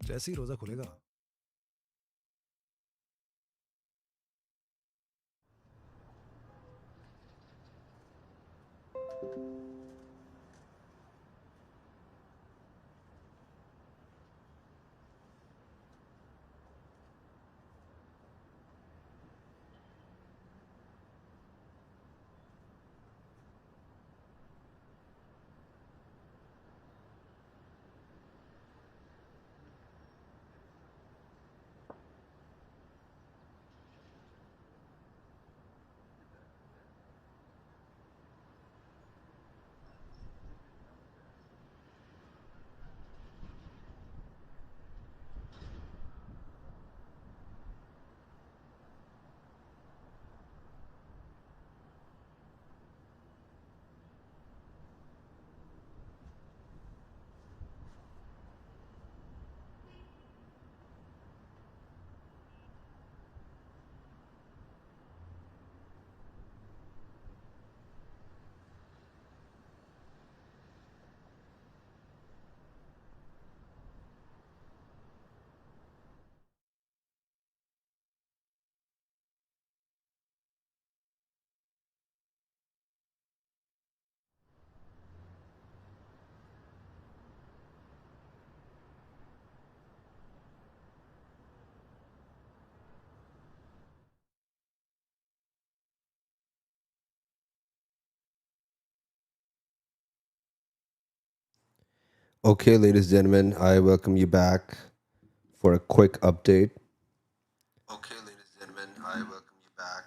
जैसे ही रोजा खुलेगा Okay, ladies and gentlemen, I welcome you back for a quick update. Okay, ladies and gentlemen, I welcome you back.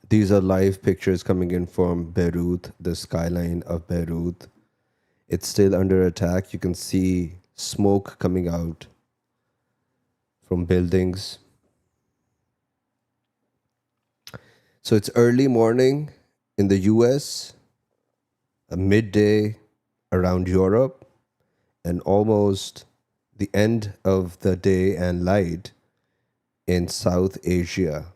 These are live pictures coming in from Beirut, the skyline of Beirut. It's still under attack. You can see smoke coming out from buildings. So it's early morning in the US, a midday around Europe, and almost the end of the day and light in South Asia.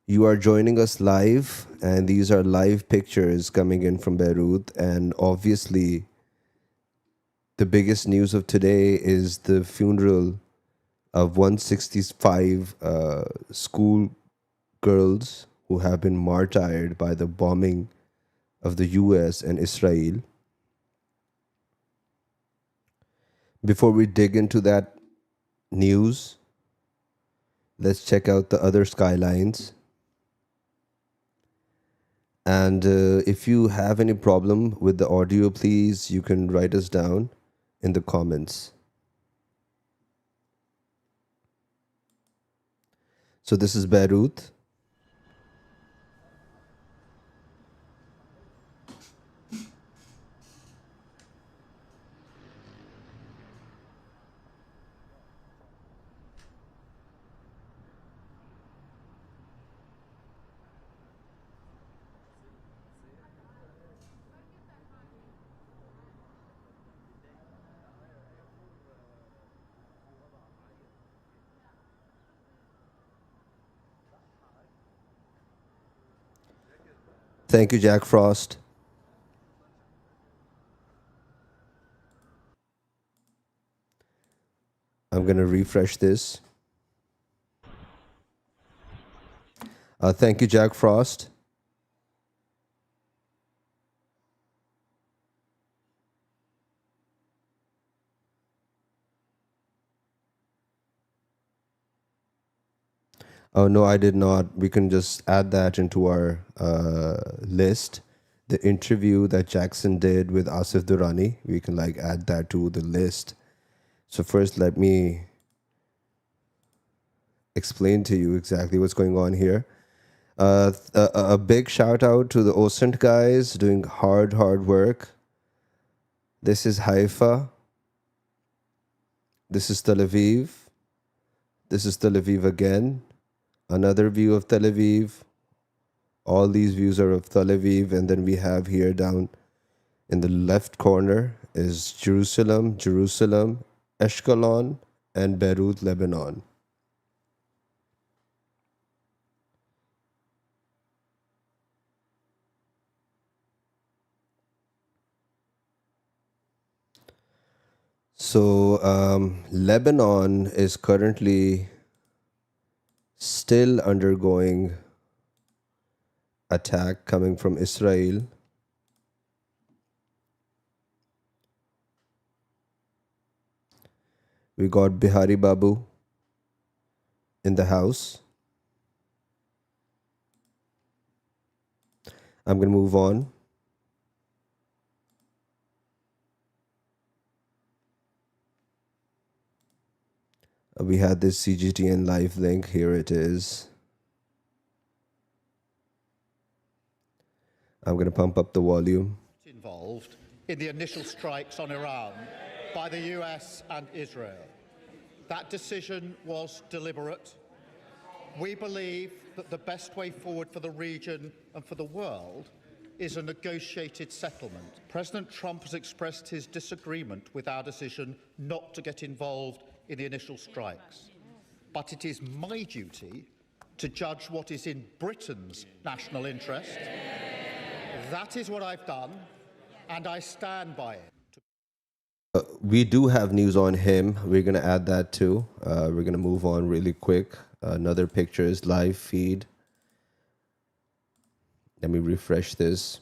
You are joining us live, and these are live pictures coming in from Beirut. And obviously, the biggest news of today is the funeral of 165 school girls who have been martyred by the bombing of the US and Israel. Before we dig into that news, let's check out the other skylines. And if you have any problem with the audio, please, you can write us down in the comments. So this is Beirut. Thank you, Jack Frost. I'm going to refresh this. Thank you, Jack Frost. Oh, no, I did not. We can just add that into our list. The interview that Jackson did with Asif Durrani, we can like add that to the list. So first, let me explain to you exactly what's going on here. A big shout out to the OSINT guys doing hard work. This is Haifa. This is Tel Aviv. This is Tel Aviv again. Another view of Tel Aviv. All these views are of Tel Aviv. And then we have here down in the left corner is Jerusalem, Eshkelon, and Beirut, Lebanon. So, Lebanon is currently still undergoing attack coming from Israel. We got Bihari Babu in the house. I'm going to move on. We had this CGTN live link. Here it is. I'm going to pump up the volume. Involved in the initial strikes on Iran by the US and Israel. That decision was deliberate. We believe that the best way forward for the region and for the world is a negotiated settlement. President Trump has expressed his disagreement with our decision not to get involved in the initial strikes. But it is my duty to judge what is in Britain's national interest. That is what I've done, and I stand by it. We do have news on him. We're going to add that too. We're going to move on really quick. Another picture is live feed. Let me refresh this.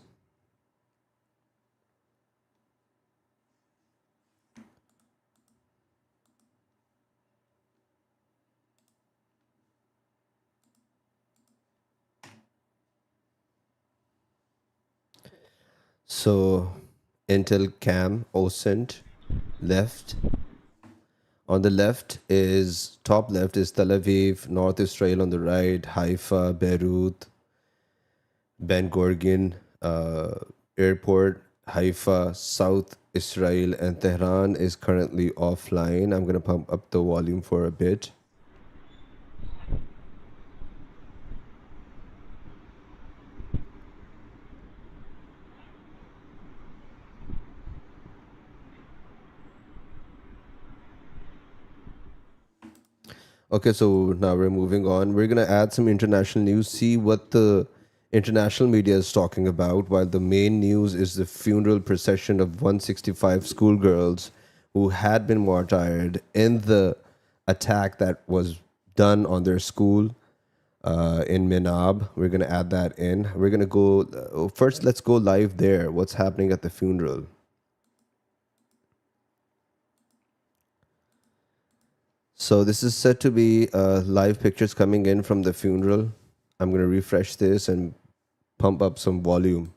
So, Intel Cam, OSINT, left. On the left is, top left is Tel Aviv, North Israel on the right, Haifa, Beirut, Ben Gurion Airport, Haifa, South Israel, and Tehran is currently offline. I'm going to pump up the volume for a bit. Okay, so now we're moving on. We're going to add some international news, see what the international media is talking about, while the main news is the funeral procession of 165 schoolgirls who had been martyred in the attack that was done on their school in Minab. We're going to add that in. We're going to go, first, let's go live there. What's happening at the funeral? So this is said to be live pictures coming in from the funeral. I'm going to refresh this and pump up some volume.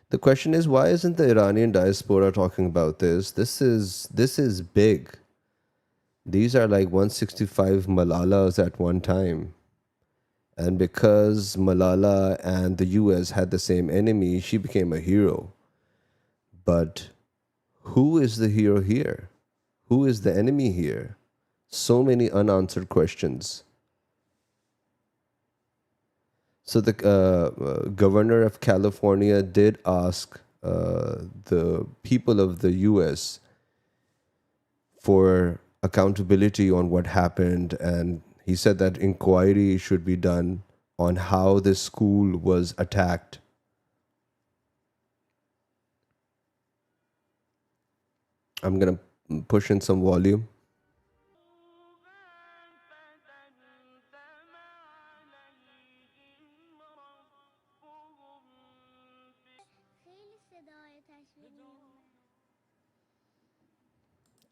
The question is, why isn't the Iranian diaspora talking about this? This is big. These are like 165 Malalas at one time. And because Malala and the US had the same enemy, she became a hero. But who is the hero here? Who is the enemy here? So many unanswered questions. So the governor of California did ask the people of the US for accountability on what happened, and he said that inquiry should be done on how this school was attacked. I'm gonna push in some volume.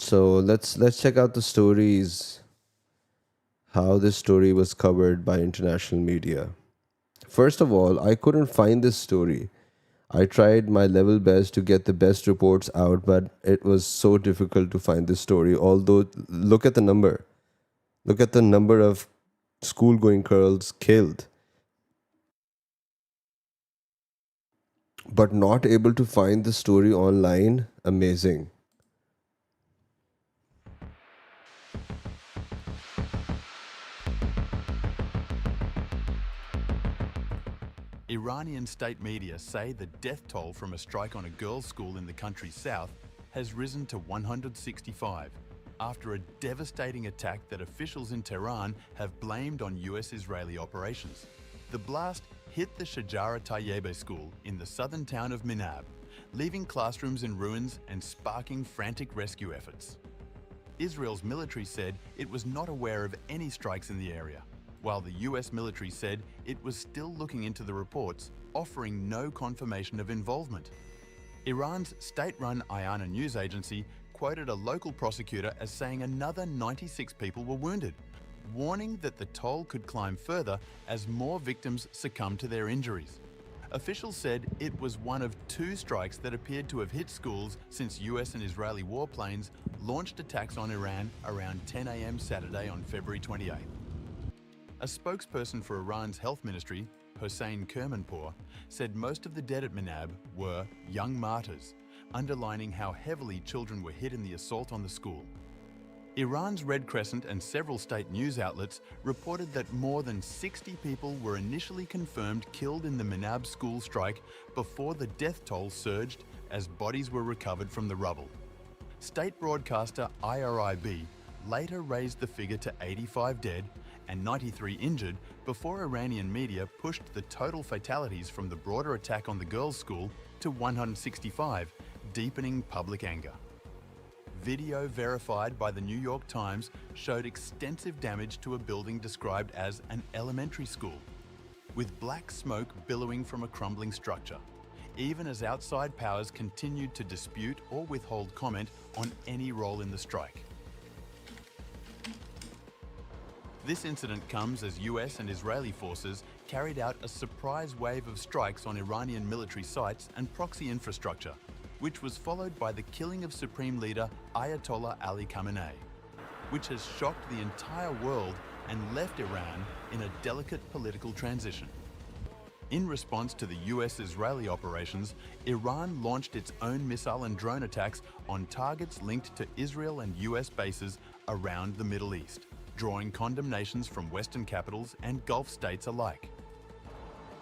So let's check out the stories, how this story was covered by international media. First of all, I couldn't find this story. I tried my level best to get the best reports out, but it was so difficult to find this story. Although, look at the number. Look at the number of school going girls killed, but not able to find the story online. Amazing. Iranian state media say the death toll from a strike on a girls' school in the country's south has risen to 165 after a devastating attack that officials in Tehran have blamed on US-Israeli operations. The blast hit the Shajara Tayyebe school in the southern town of Minab, leaving classrooms in ruins and sparking frantic rescue efforts. Israel's military said it was not aware of any strikes in the area, while the US military said it was still looking into the reports, offering no confirmation of involvement. Iran's state-run Ayana news agency quoted a local prosecutor as saying another 96 people were wounded, warning that the toll could climb further as more victims succumbed to their injuries. Officials said it was one of 2 strikes that appeared to have hit schools since US and Israeli warplanes launched attacks on Iran around 10 a.m. Saturday on February 28. A spokesperson for Iran's health ministry, Hossein Kermanpour, said most of the dead at Minab were young martyrs, underlining how heavily children were hit in the assault on the school. Iran's Red Crescent and several state news outlets reported that more than 60 people were initially confirmed killed in the Minab school strike before the death toll surged as bodies were recovered from the rubble. State broadcaster IRIB later raised the figure to 85 dead and 93 injured before Iranian media pushed the total fatalities from the broader attack on the girls' school to 165, deepening public anger. Video verified by the New York Times showed extensive damage to a building described as an elementary school, with black smoke billowing from a crumbling structure, even as outside powers continued to dispute or withhold comment on any role in the strike. This incident comes as US and Israeli forces carried out a surprise wave of strikes on Iranian military sites and proxy infrastructure, which was followed by the killing of Supreme Leader Ayatollah Ali Khamenei, which has shocked the entire world and left Iran in a delicate political transition. In response to the US-Israeli operations, Iran launched its own missile and drone attacks on targets linked to Israel and US bases around the Middle East, drawing condemnations from Western capitals and Gulf states alike.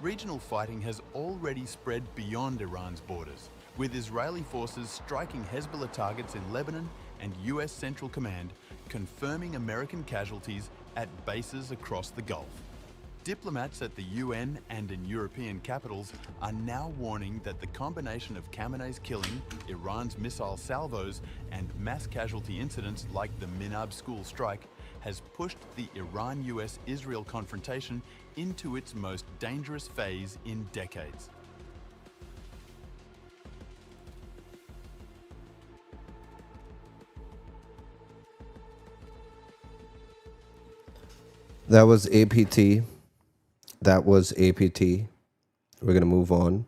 Regional fighting has already spread beyond Iran's borders, with Israeli forces striking Hezbollah targets in Lebanon and US Central Command confirming American casualties at bases across the Gulf. Diplomats at the UN and in European capitals are now warning that the combination of Khamenei's killing, Iran's missile salvos, and mass casualty incidents like the Minab school strike has pushed the Iran-US-Israel confrontation into its most dangerous phase in decades. That was APT. That was APT. We're going to move on.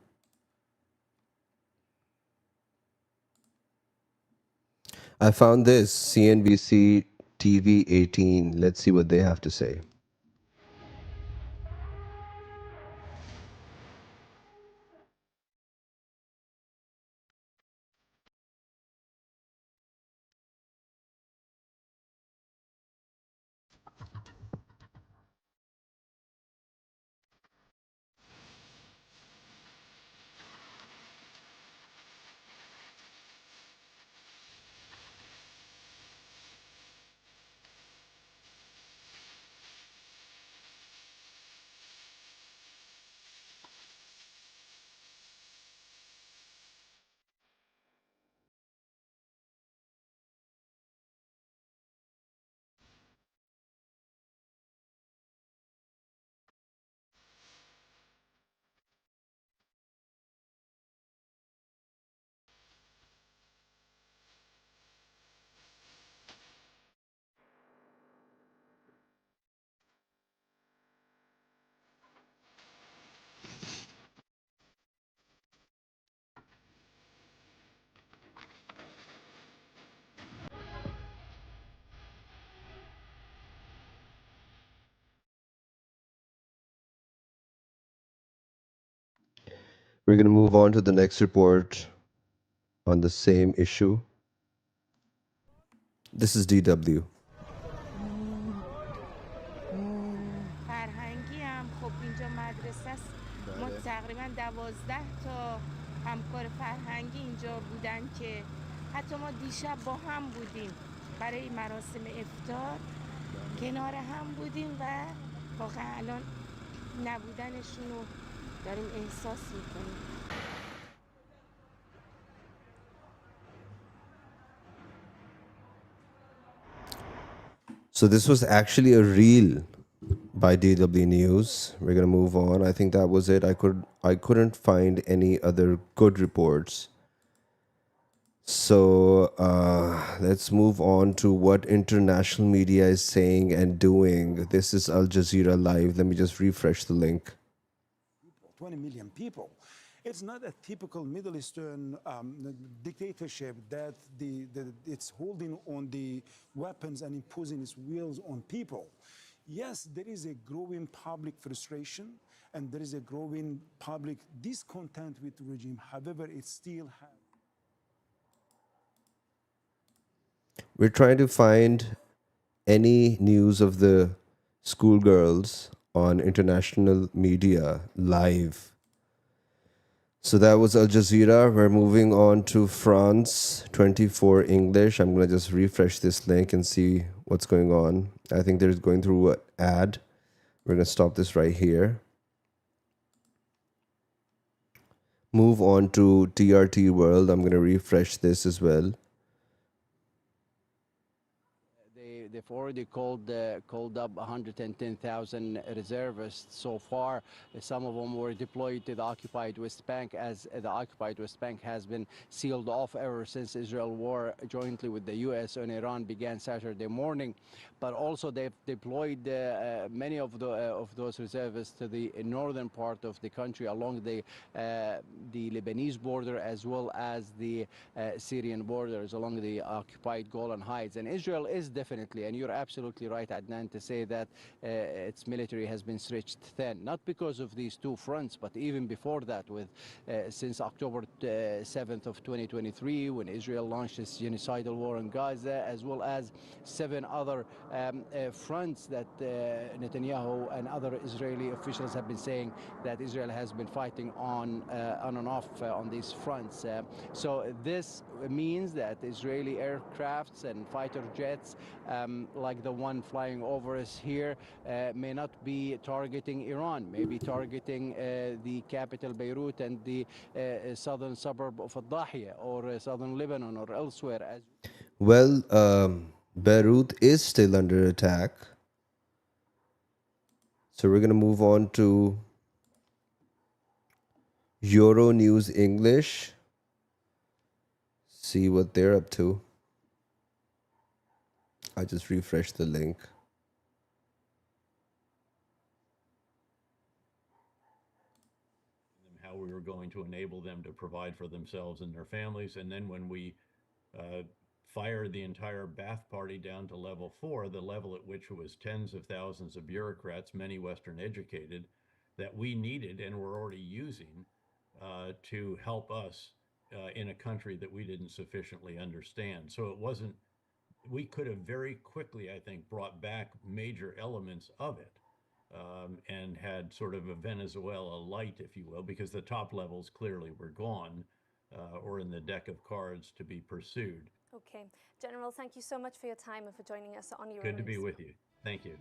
I found this CNBC TV 18. Let's see what they have to say. We're going to move on to the next report on the same issue. This is DW. فرهنگی هم خب اینجا مدرسه است ما تقریبا 12 تا همکار فرهنگی اینجا بودن که حتی ما دیشب با هم بودیم برای مراسم افطار کنار هم بودیم و واقعا الان نبودنشون رو داریم احساس میکنیم. So this was actually a reel by DW News. We're gonna move on. I think that was it. I couldn't find any other good reports. So let's move on to what international media is saying and doing. This is Al Jazeera Live. Let me just refresh the link. 20 million people. It's not a typical Middle Eastern dictatorship that it's holding on the weapons and imposing its wills on people. Yes, there is a growing public frustration and there is a growing public discontent with the regime. However, it still has. We're trying to find any news of the schoolgirls on international media live. So that was Al Jazeera. We're moving on to France 24 English. I'm going to just refresh this link and see what's going on. I think they're going through an ad. We're going to stop this right here. Move on to TRT World. I'm going to refresh this as well. They've already called up 110,000 reservists so far. Some of them were deployed to the occupied West Bank, as the occupied West Bank has been sealed off ever since Israel war jointly with the U.S. and Iran began Saturday morning. But also they've deployed many of those reservists to the northern part of the country along the Lebanese border as well as the Syrian borders along the occupied Golan Heights. And Israel is definitely, and you're absolutely right, Adnan, to say that its military has been stretched thin, not because of these two fronts, but even before that, with since October 7th of 2023, when Israel launched its genocidal war in Gaza, as well as 7 other fronts that Netanyahu and other Israeli officials have been saying that Israel has been fighting on and off on these fronts. So this means that Israeli aircrafts and fighter jets like the one flying over us here may not be targeting Iran, may be targeting the capital Beirut and the southern suburb of Al-Dahiya or southern Lebanon or elsewhere. Well, Beirut is still under attack. So we're going to move on to Euro News English. See what they're up to. I just refreshed the link. How we were going to enable them to provide for themselves and their families. And then when we fired the entire Ba'ath Party down to level 4, the level at which it was tens of thousands of bureaucrats, many Western educated, that we needed and were already using to help us in a country that we didn't sufficiently understand. So it wasn't, we could have very quickly, I think, brought back major elements of it and had sort of a Venezuela light, if you will, because the top levels clearly were gone or in the deck of cards to be pursued. Okay. General, thank you so much for your time and for joining us on Euro Good to be News. with you. Thank you.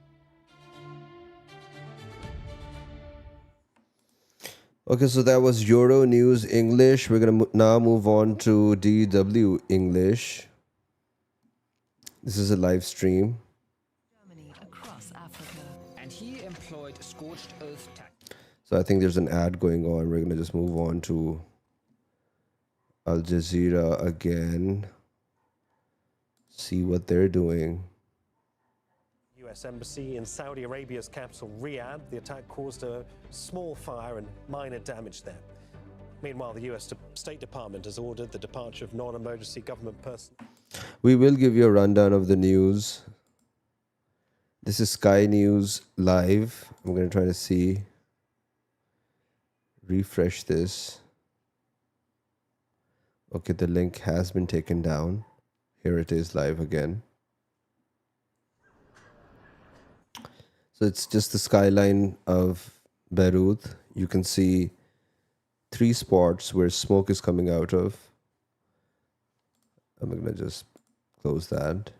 Okay, so that was Euro News English. We're going to now move on to DW English. This is a live stream. Germany across Africa. And he employed scorched earth tactics. So I think there's an ad going on. We're going to just move on to Al Jazeera again. See what they're doing. U.S. Embassy in Saudi Arabia's capital, Riyadh. The attack caused a small fire and minor damage there. Meanwhile, the U.S. State Department has ordered the departure of non-emergency government personnel. We will give you a rundown of the news. This is Sky News Live. I'm going to try to see. Refresh this. Okay, the link has been taken down. Here it is live again. So it's just the skyline of Beirut. You can see three spots where smoke is coming out of. I'm going to just close that.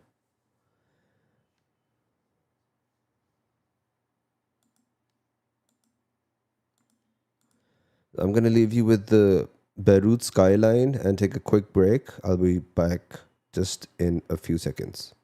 I'm going to leave you with the Beirut skyline and take a quick break. I'll be back just in a few seconds.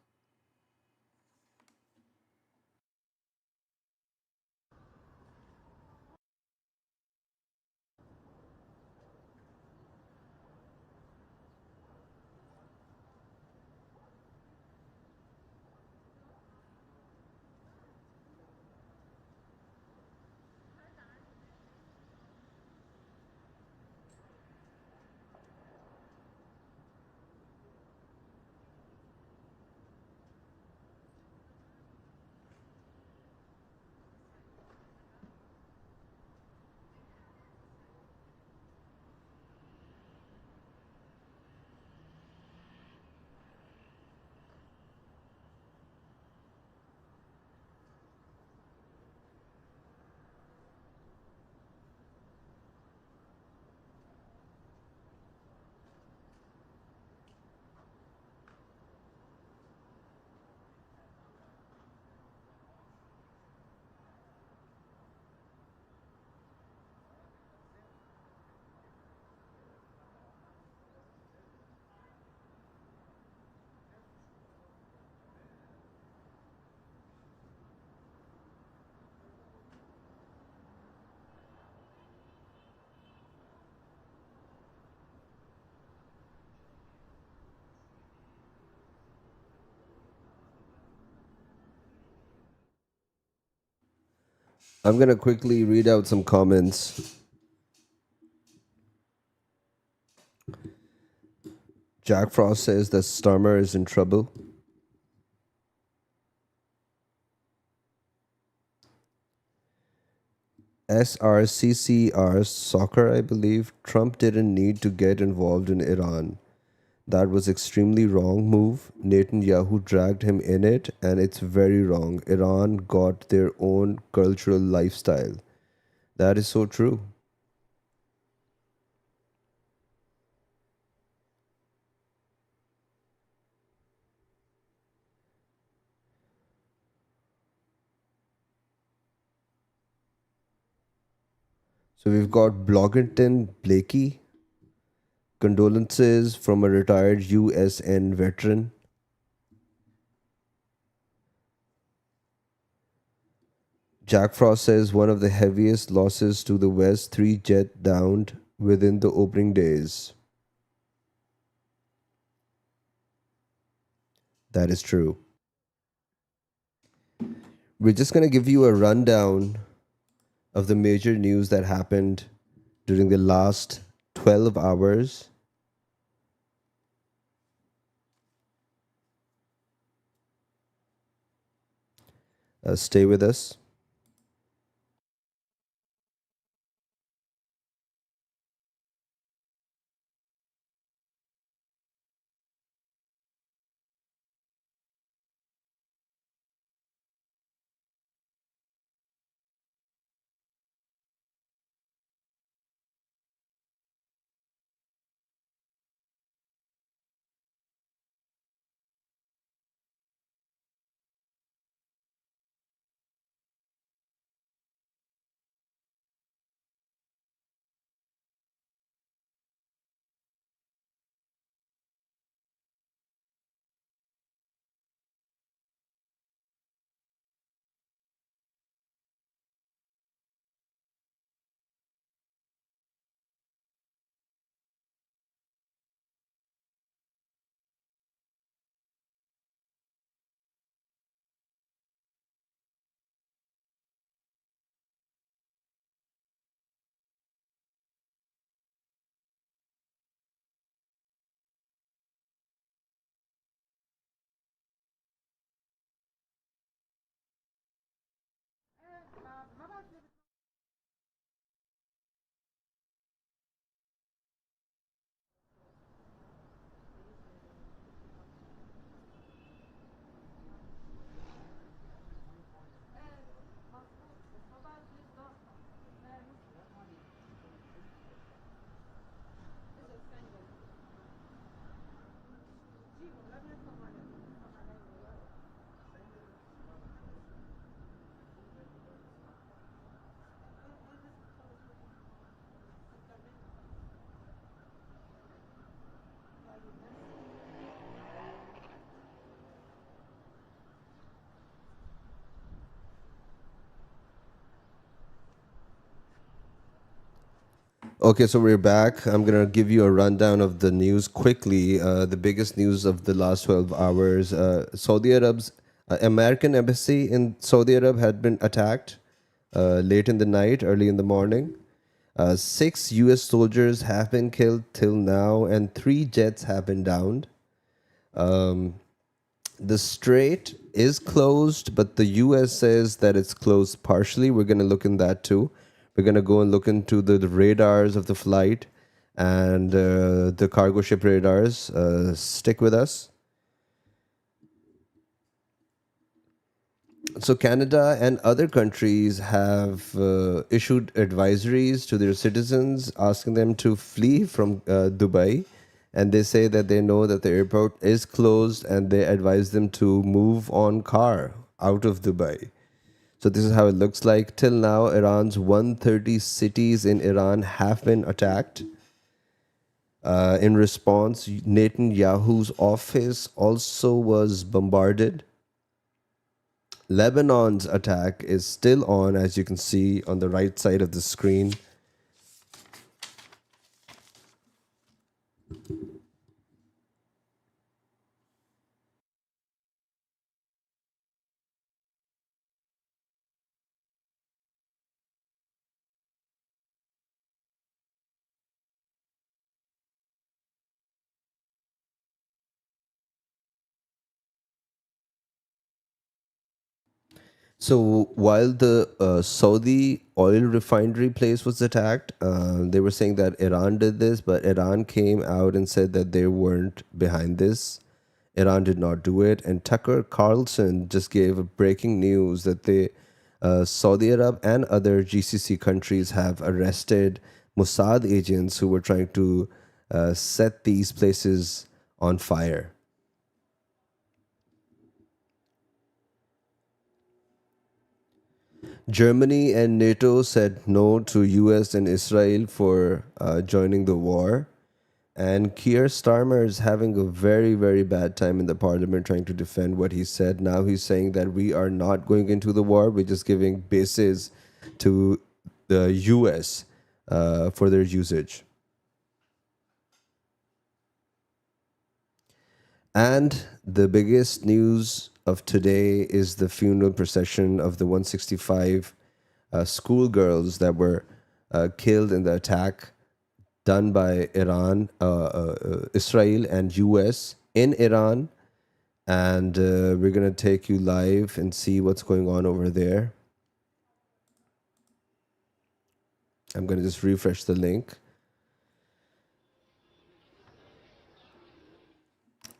I'm going to quickly read out some comments. Jack Frost says that Starmer is in trouble. SRCCR Soccer, I believe. Trump didn't need to get involved in Iran. That was extremely wrong move. Netanyahu dragged him in it, and it's very wrong. Iran got their own cultural lifestyle. That is so true. So we've got Bloggington Blakey. Condolences from a retired USN veteran. Jack Frost says one of the heaviest losses to the West, 3 jet downed within the opening days. That is true. We're just going to give you a rundown of the major news that happened during the last 12 hours. Stay with us. Okay, so we're back. I'm going to give you a rundown of the news quickly. The biggest news of the last 12 hours. Saudi Arab's American embassy in Saudi Arab had been attacked late in the night, early in the morning. 6 US soldiers have been killed till now, and 3 jets have been downed. The strait is closed, but the US says that it's closed partially. We're going to look in that too. We're going to go and look into the radars of the flight and the cargo ship radars. Stick with us. So Canada and other countries have issued advisories to their citizens asking them to flee from Dubai. And they say that they know that the airport is closed and they advise them to move on car out of Dubai. So this is how it looks like. Till now, Iran's 130 cities in Iran have been attacked. In response, Netanyahu's office also was bombarded. Lebanon's attack is still on, as you can see on the right side of the screen. So while the Saudi oil refinery place was attacked, they were saying that Iran did this, but Iran came out and said that they weren't behind this. Iran did not do it. And Tucker Carlson just gave a breaking news that Saudi Arab and other GCC countries have arrested Mossad agents who were trying to set these places on fire. Germany and NATO said no to US and Israel for joining the war. And Keir Starmer is having a very, very bad time in the parliament trying to defend what he said. Now he's saying that we are not going into the war. We're just giving bases to the US for their usage. And the biggest news of today is the funeral procession of the 165 schoolgirls that were killed in the attack done by Iran, Israel and US in Iran. And we're going to take you live and see what's going on over there. I'm going to just refresh the link.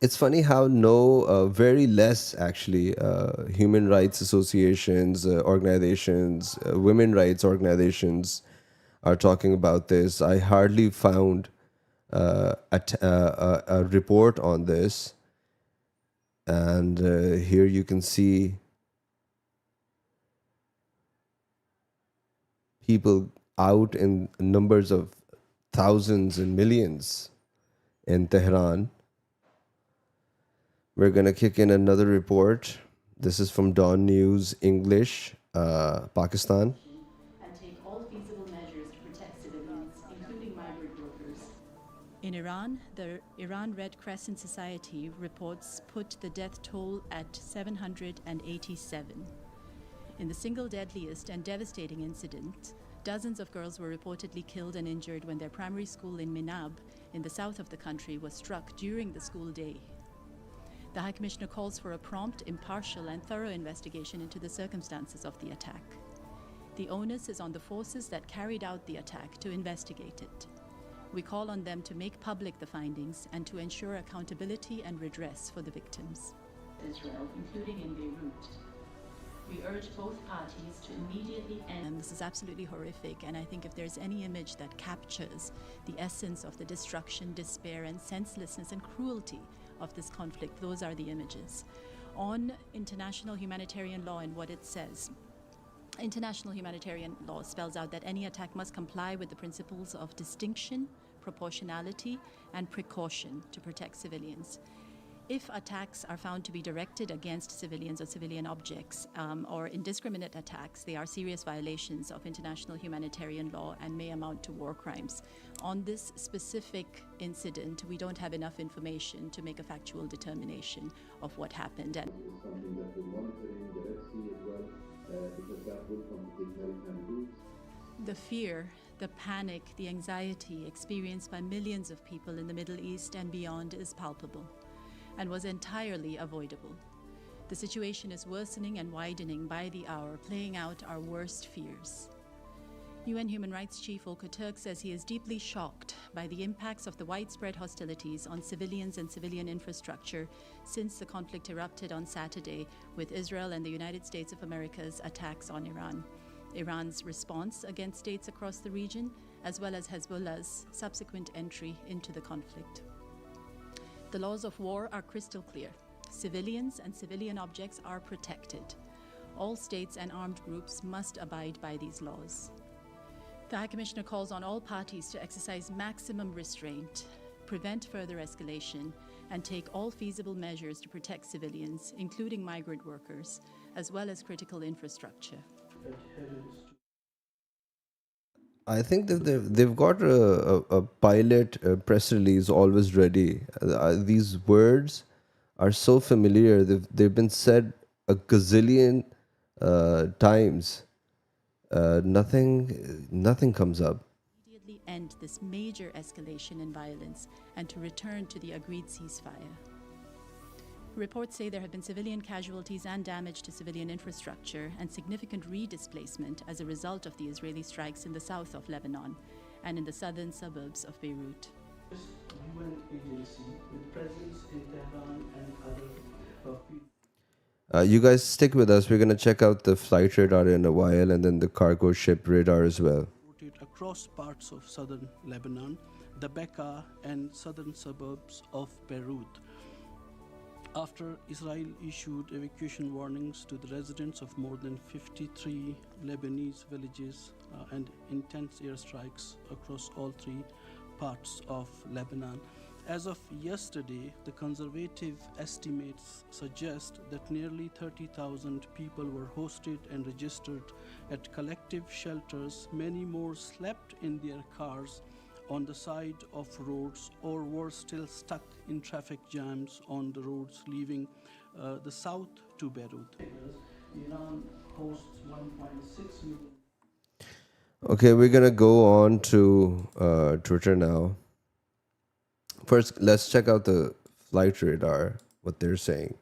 It's funny how very less actually human rights associations, organizations, women rights organizations are talking about this. I hardly found a report on this. And here you can see people out in numbers of thousands and millions in Tehran. We're going to kick in another report. This is from Dawn News English, Pakistan. And take all feasible measures to protect civilians, including migrant workers. In Iran, the Iran Red Crescent Society reports put the death toll at 787. In the single deadliest and devastating incident, dozens of girls were reportedly killed and injured when their primary school in Minab, in the south of the country, was struck during the school day. The High Commissioner calls for a prompt, impartial, and thorough investigation into the circumstances of the attack. The onus is on the forces that carried out the attack to investigate it. We call on them to make public the findings and to ensure accountability and redress for the victims. Israel, including in Beirut. We urge both parties to immediately end. And this is absolutely horrific, and I think if there's any image that captures the essence of the destruction, despair, and senselessness and cruelty of this conflict, those are the images. On international humanitarian law and what it says, international humanitarian law spells out that any attack must comply with the principles of distinction, proportionality, and precaution to protect civilians. If attacks are found to be directed against civilians or civilian objects or indiscriminate attacks, they are serious violations of international humanitarian law and may amount to war crimes. On this specific incident, we don't have enough information to make a factual determination of what happened. And This is something that we're monitoring the Red Sea as well, because that will complicate maritime routes. the fear, the panic, the anxiety experienced by millions of people in the Middle East and beyond is palpable and was entirely avoidable. The situation is worsening and widening by the hour, playing out our worst fears. UN Human Rights Chief Volker Turk says he is deeply shocked by the impacts of the widespread hostilities on civilians and civilian infrastructure since the conflict erupted on Saturday with Israel and the United States of America's attacks on Iran. Iran's response against states across the region, as well as Hezbollah's subsequent entry into the conflict. The laws of war are crystal clear. Civilians and civilian objects are protected. All states and armed groups must abide by these laws. The High Commissioner calls on all parties to exercise maximum restraint, prevent further escalation, and take all feasible measures to protect civilians, including migrant workers, as well as critical infrastructure. I think that they've got a pilot press release always ready. These words are so familiar. They've been said a gazillion times. Nothing comes up. Immediately end this major escalation in violence and to return to the agreed ceasefire. Reports say there have been civilian casualties and damage to civilian infrastructure and significant redisplacement as a result of the Israeli strikes in the south of Lebanon and in the southern suburbs of Beirut. UN agency with presence in Tehran and other You guys stick with us. We're going to check out the flight radar in a while and then the cargo ship radar as well. across parts of southern Lebanon, the Bekaa and southern suburbs of Beirut. After Israel issued evacuation warnings to the residents of more than 53 Lebanese villages and intense airstrikes across all three parts of Lebanon. As of yesterday, the conservative estimates suggest that nearly 30,000 people were hosted and registered at collective shelters. Many more slept in their cars on the side of roads or were still stuck in traffic jams on the roads leaving the south to Beirut. Iran hosts 1.6 million. Okay, we're going to go on to Twitter now. First, let's check out the flight radar, what they're saying.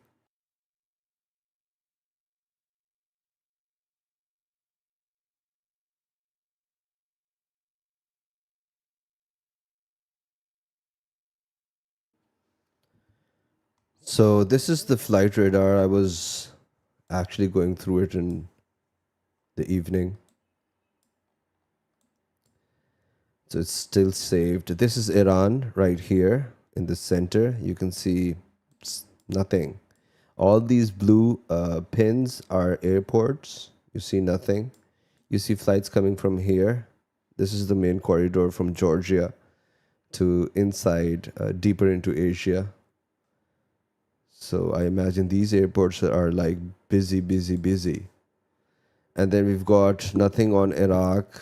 So this is the flight radar. I was actually going through it in the evening. So it's still saved. This is Iran right here in the center. You can see nothing. All these blue pins are airports. You see nothing. You see flights coming from here. This is the main corridor from Georgia to inside, deeper into Asia. So I imagine these airports are like busy, busy, busy. And then we've got nothing on Iraq.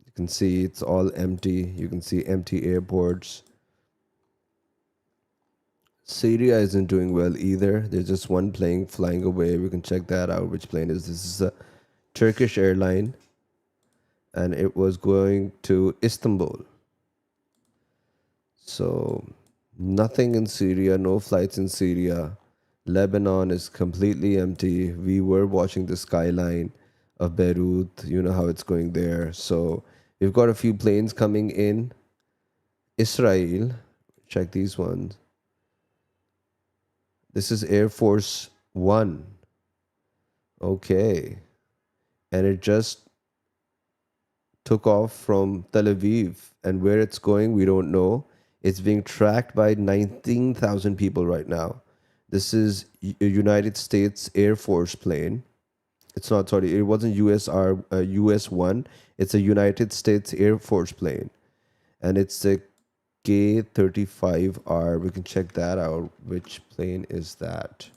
You can see it's all empty. You can see empty airports. Syria isn't doing well either. There's just one plane flying away. We can check that out. Which plane is this? This is a Turkish airline. And it was going to Istanbul. So nothing in Syria, no flights in Syria. Lebanon is completely empty. We were watching the skyline of Beirut. You know how it's going there. So we've got a few planes coming in. Israel, check these ones. This is Air Force One. Okay. And it just took off from Tel Aviv. And where it's going, we don't know. It's being tracked by 19,000 people right now. This is a United States Air Force plane. It's not, sorry, it wasn't US 1. It's a United States Air Force plane. And it's K-35R. We can check that out. Which plane is that?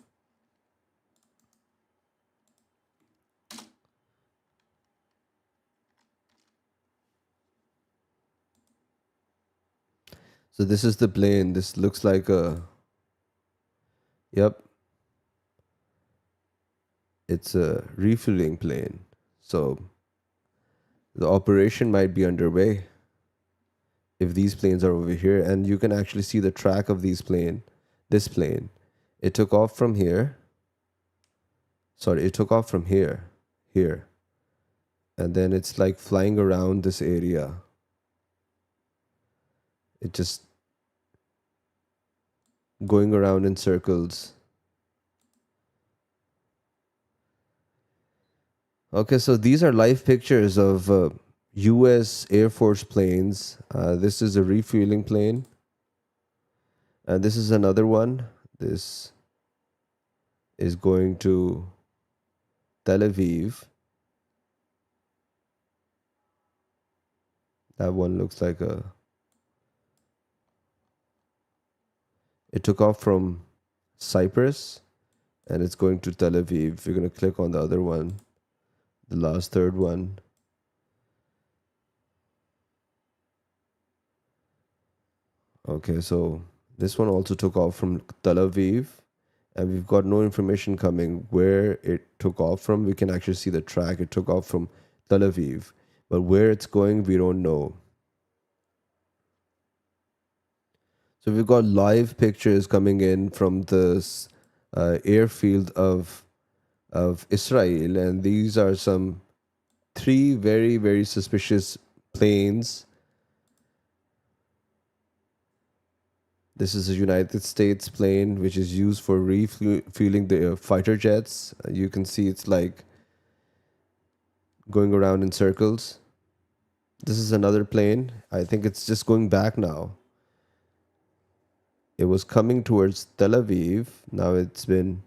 So this is the plane. This looks like a... Yep. It's a refueling plane. So the operation might be underway if these planes are over here. And you can actually see the track of this plane. It took off from here. Sorry, it took off from here. And then it's like flying around this area. It just going around in circles. Okay, so these are live pictures of US Air Force planes. This is a refueling plane. And this is another one. This is going to Tel Aviv. That one looks like a... It took off from Cyprus and it's going to Tel Aviv. You're going to click on the other one, the last third one. Okay, so this one also took off from Tel Aviv, and we've got no information coming where it took off from. We can actually see the track. It took off from Tel Aviv, but where it's going, we don't know. So we've got live pictures coming in from this airfield of Israel, and these are some 3 very, very suspicious planes. This is a United States plane which is used for refueling the fighter jets. You can see it's like going around in circles. This is another plane. I think it's just going back now. It was coming towards Tel Aviv. Now it's been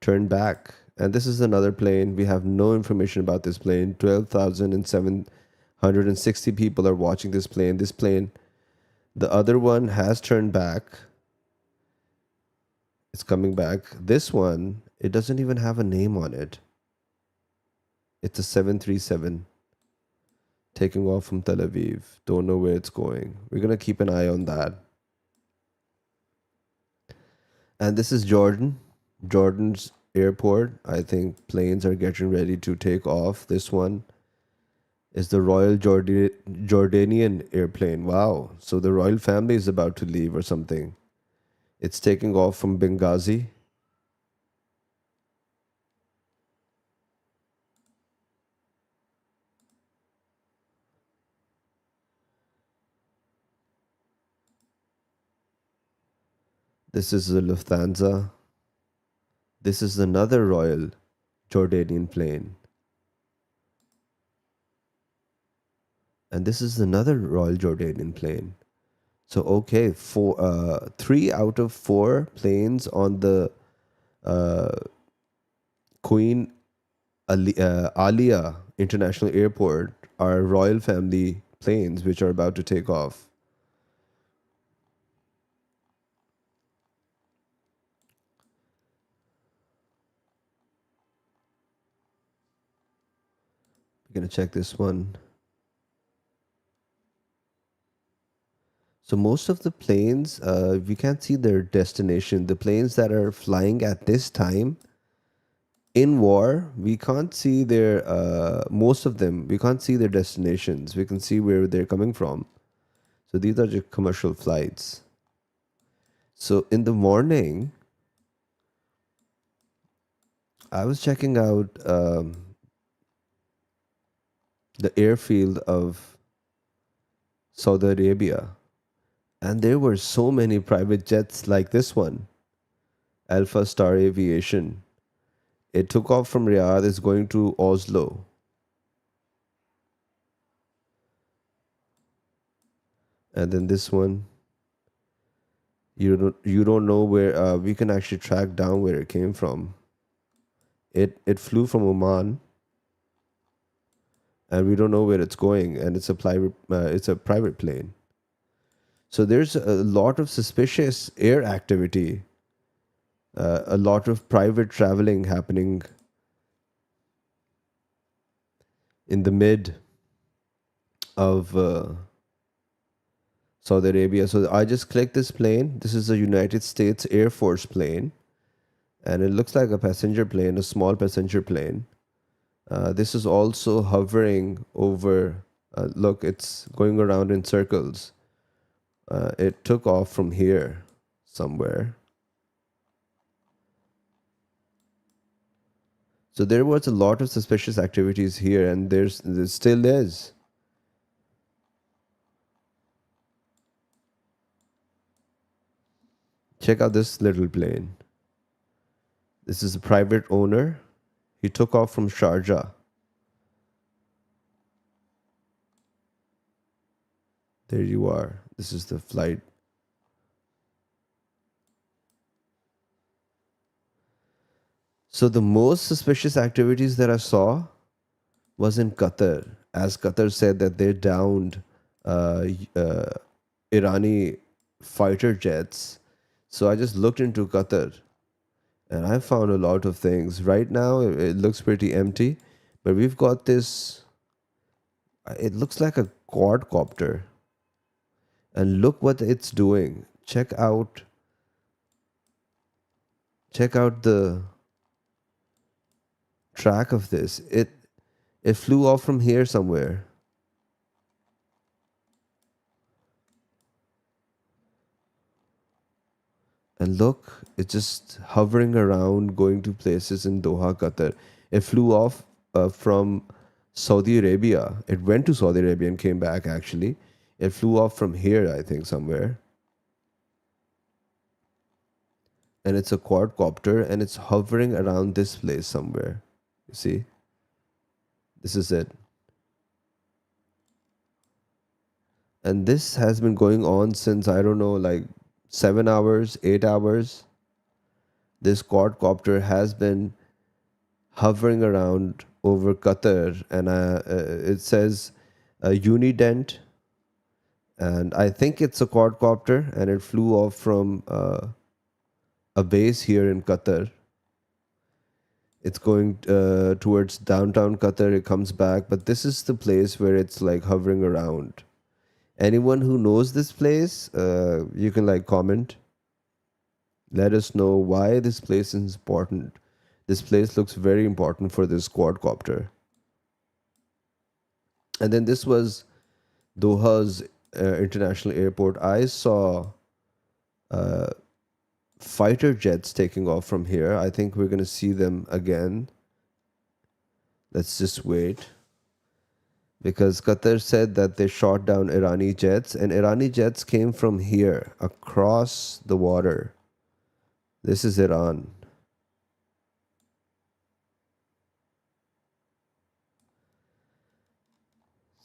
turned back. And this is another plane. We have no information about this plane. 12,760 people are watching this plane. This plane, the other one has turned back. It's coming back. This one, it doesn't even have a name on it. It's a 737. Taking off from Tel Aviv. Don't know where it's going. We're going to keep an eye on that. And this is Jordan. Jordan's airport. I think planes are getting ready to take off. This one is the Royal Jordanian airplane. Wow. So the royal family is about to leave or something. It's taking off from Benghazi. This is the Lufthansa. This is another Royal Jordanian plane. And this is another Royal Jordanian plane. So, okay, 3 out of 4 planes on the Queen Alia International Airport are royal family planes which are about to take off. Gonna check this one. So most of the planes, we can't see their destination. The planes that are flying at this time in war, we can't see their, most of them, we can't see their destinations. We can see where they're coming from. So these are just commercial flights. So in the morning, I was checking out the airfield of Saudi Arabia, and there were so many private jets like this one, Alpha Star Aviation. It took off from Riyadh, it's going to Oslo. And then this one, you don't know where. We can actually track down where it came from. It flew from Oman. and we don't know where it's going, and it's a private plane. So there's a lot of suspicious air activity, a lot of private traveling happening in the mid of Saudi Arabia. So I just clicked this plane. This is a United States Air Force plane, and it looks like a passenger plane, a small passenger plane. This is also hovering over. Look, it's going around in circles. It took off from here somewhere. So there was a lot of suspicious activities here, and there still is. Check out this little plane. This is a private owner. He took off from Sharjah. There you are. This is the flight. So the most suspicious activities that I saw was in Qatar, as Qatar said that they downed Irani fighter jets. So I just looked into Qatar, and I found a lot of things. Right now, it looks pretty empty, but we've got this. It looks like a quadcopter, and look what it's doing. Check out the track of this. It flew off from here somewhere. And look, it's just hovering around, going to places in Doha, Qatar. It flew off from Saudi Arabia. It went to Saudi Arabia and came back, actually. It flew off from here, I think, somewhere. And it's a quadcopter, and it's hovering around this place somewhere. You see? This is it. And this has been going on since, I don't know, like 7 hours, 8 hours. This quadcopter has been hovering around over Qatar, and it says Unident, and I think it's a quadcopter, and it flew off from a base here in Qatar. It's going towards downtown Qatar. It comes back, but this is the place where it's like hovering around. Anyone who knows this place, you can like comment. Let us know why this place is important. This place looks very important for this quadcopter. And then this was Doha's international airport. I saw fighter jets taking off from here. I think we're going to see them again. Let's just wait. Because Qatar said that they shot down Irani jets, and Irani jets came from here, across the water. This is Iran.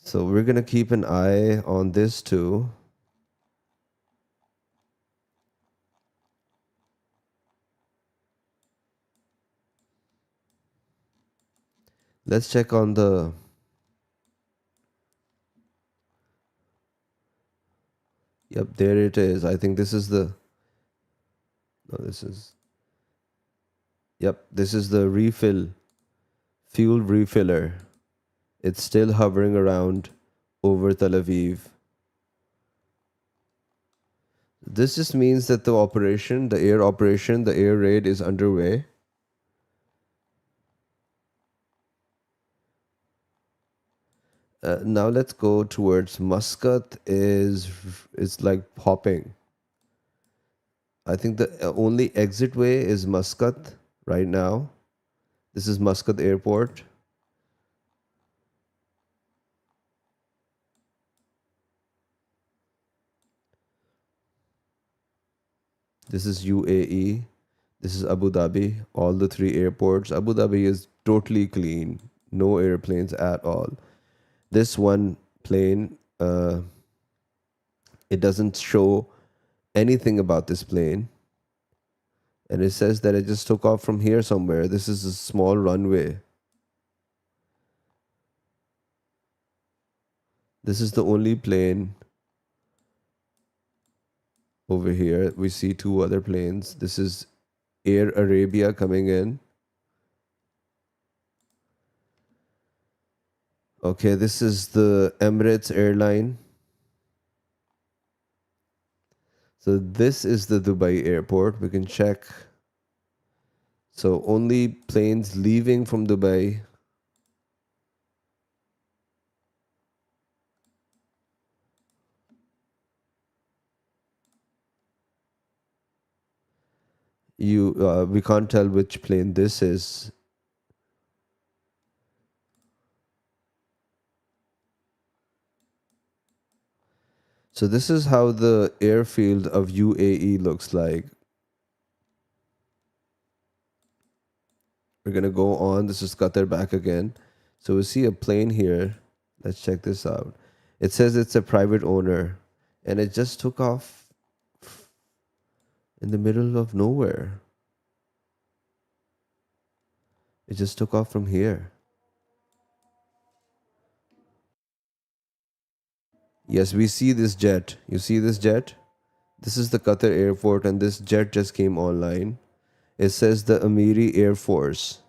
So we're going to keep an eye on this too. Let's check on the... Yep, there it is. I think this is the... No, this is... Yep, this is the fuel refiller. It's still hovering around over Tel Aviv. This just means that the air raid is underway. Now let's go towards Muscat. Is like popping. I think the only exit way is Muscat right now. This is Muscat Airport. This is UAE. This is Abu Dhabi. All the three airports. Abu Dhabi is totally clean. No airplanes at all. This one plane, it doesn't show anything about this plane. And it says that it just took off from here somewhere. This is a small runway. This is the only plane over here. We see two other planes. This is Air Arabia coming in. Okay, this is the Emirates airline. So this is the Dubai airport. We can check. So only planes leaving from Dubai. We can't tell which plane this is. So this is how the airfield of UAE looks like. We're gonna go on. This is Qatar back again. So we see a plane here. Let's check this out. It says it's a private owner, and it just took off in the middle of nowhere. It just took off from here. Yes, we see this jet. You see this jet? This is the Qatar airport, and this jet just came online. It says the Amiri Air Force.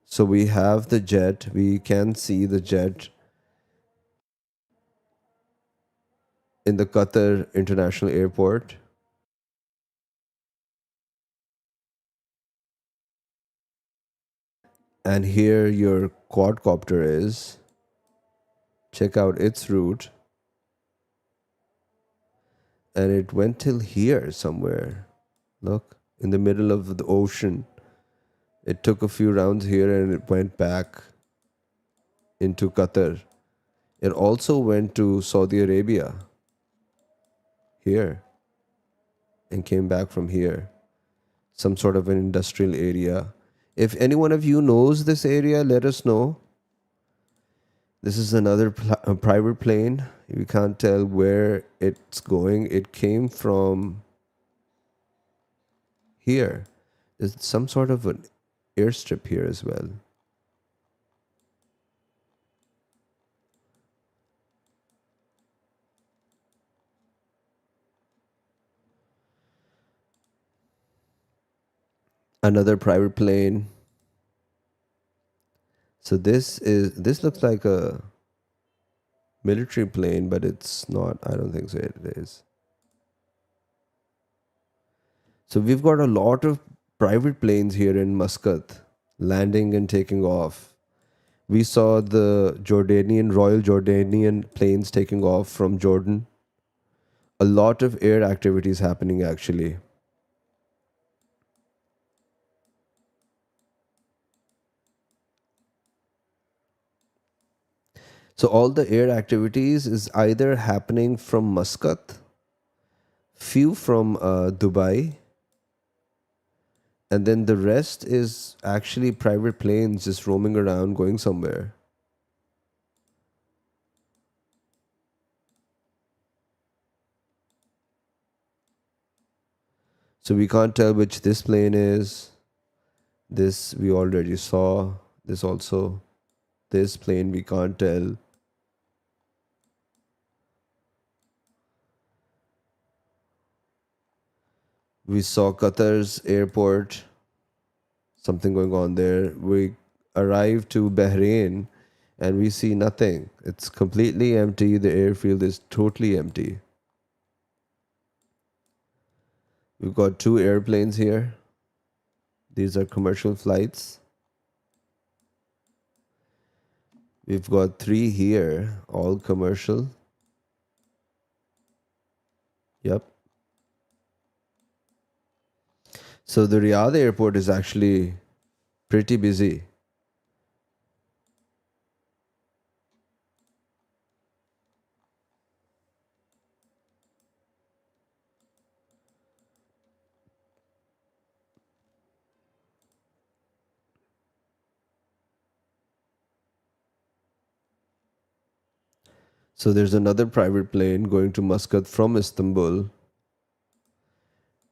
So we have the jet. We can see the jet in the Qatar International Airport. And here your quadcopter is. Check out its route. And it went till here somewhere. Look, in the middle of the ocean. It took a few rounds here and it went back into Qatar. It also went to Saudi Arabia. Here. And came back from here. Some sort of an industrial area. If any one of you knows this area, let us know. This is another private plane. We can't tell where it's going. It came from here. There's some sort of an airstrip here as well. Another private plane. So this looks like a military plane, but it's not. I don't think so it is. So we've got a lot of private planes here in Muscat, landing and taking off. We saw the Royal Jordanian planes taking off from Jordan. A lot of air activities happening actually. So all the air activities is either happening from Muscat, few from Dubai, and then the rest is actually private planes just roaming around going somewhere. So we can't tell which this plane is. This we already saw. This also. This plane we can't tell. We saw Qatar's airport. Something going on there. We arrived to Bahrain and we see nothing. It's completely empty. The airfield is totally empty. We've got two airplanes here. These are commercial flights. We've got three here, all commercial. Yep. So the Riyadh airport is actually pretty busy. So there's another private plane going to Muscat from Istanbul.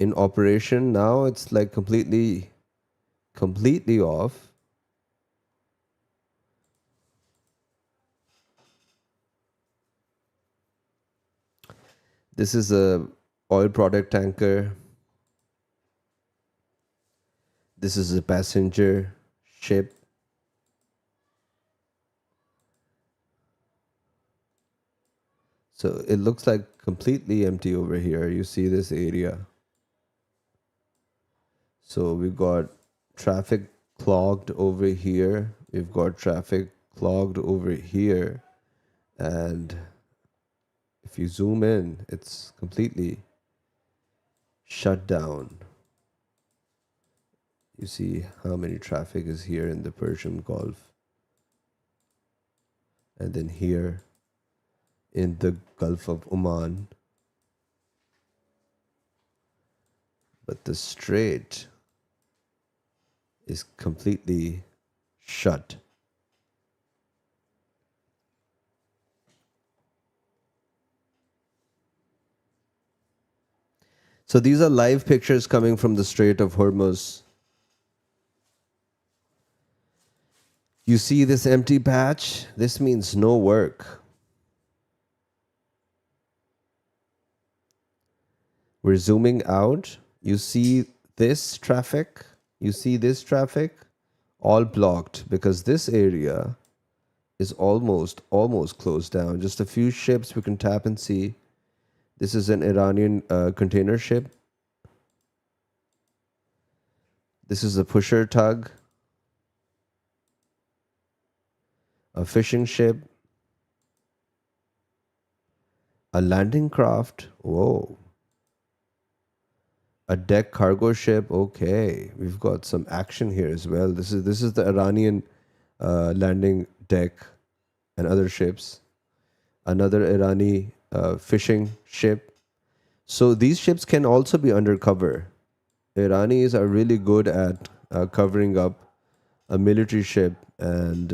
in operation. Now it's like completely off. This is a oil product tanker. This is a passenger ship. So it looks like completely empty over here. You see this area. So we've got traffic clogged over here. We've got traffic clogged over here. And if you zoom in, it's completely shut down. You see how many traffic is here in the Persian Gulf. And then here in the Gulf of Oman. But the strait is completely shut. So these are live pictures coming from the Strait of Hormuz. You see this empty patch? This means no work. We're zooming out. You see this traffic? You see this traffic? All blocked because this area is almost closed down. Just a few ships we can tap and see. This is an Iranian container ship. This is a pusher tug. A fishing ship. A landing craft. Whoa. A deck cargo ship. Okay, we've got some action here as well. This is the Iranian landing deck and other ships. Another Irani fishing ship. So these ships can also be undercover. Iranis are really good at covering up a military ship and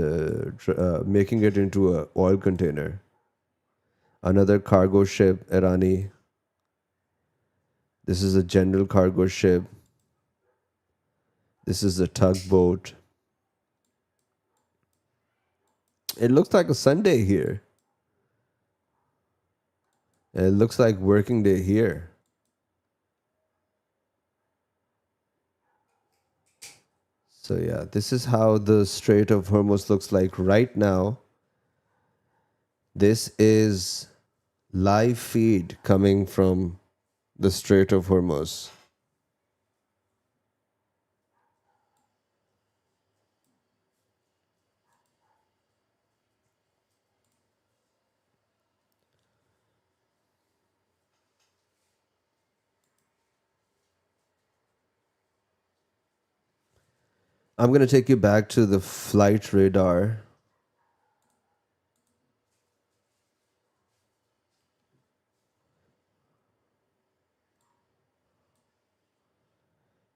making it into an oil container. Another cargo ship, Irani. This is a general cargo ship. This is a tugboat. It looks like a Sunday here. It looks like working day here. So yeah, this is how the Strait of Hormuz looks like right now. This is live feed coming from the Strait of Hormuz. I'm going to take you back to the flight radar.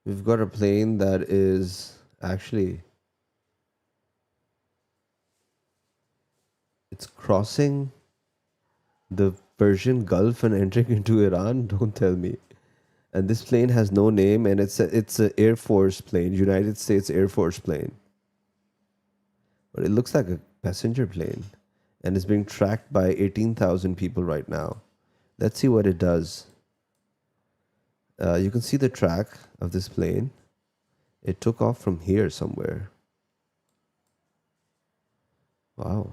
We've got a plane that is actually, it's crossing the Persian Gulf and entering into Iran. Don't tell me. And this plane has no name, and it's an Air Force plane, United States Air Force plane. But it looks like a passenger plane, and it's being tracked by 18,000 people right now. Let's see what it does. You can see the track of this plane. It took off from here somewhere. Wow.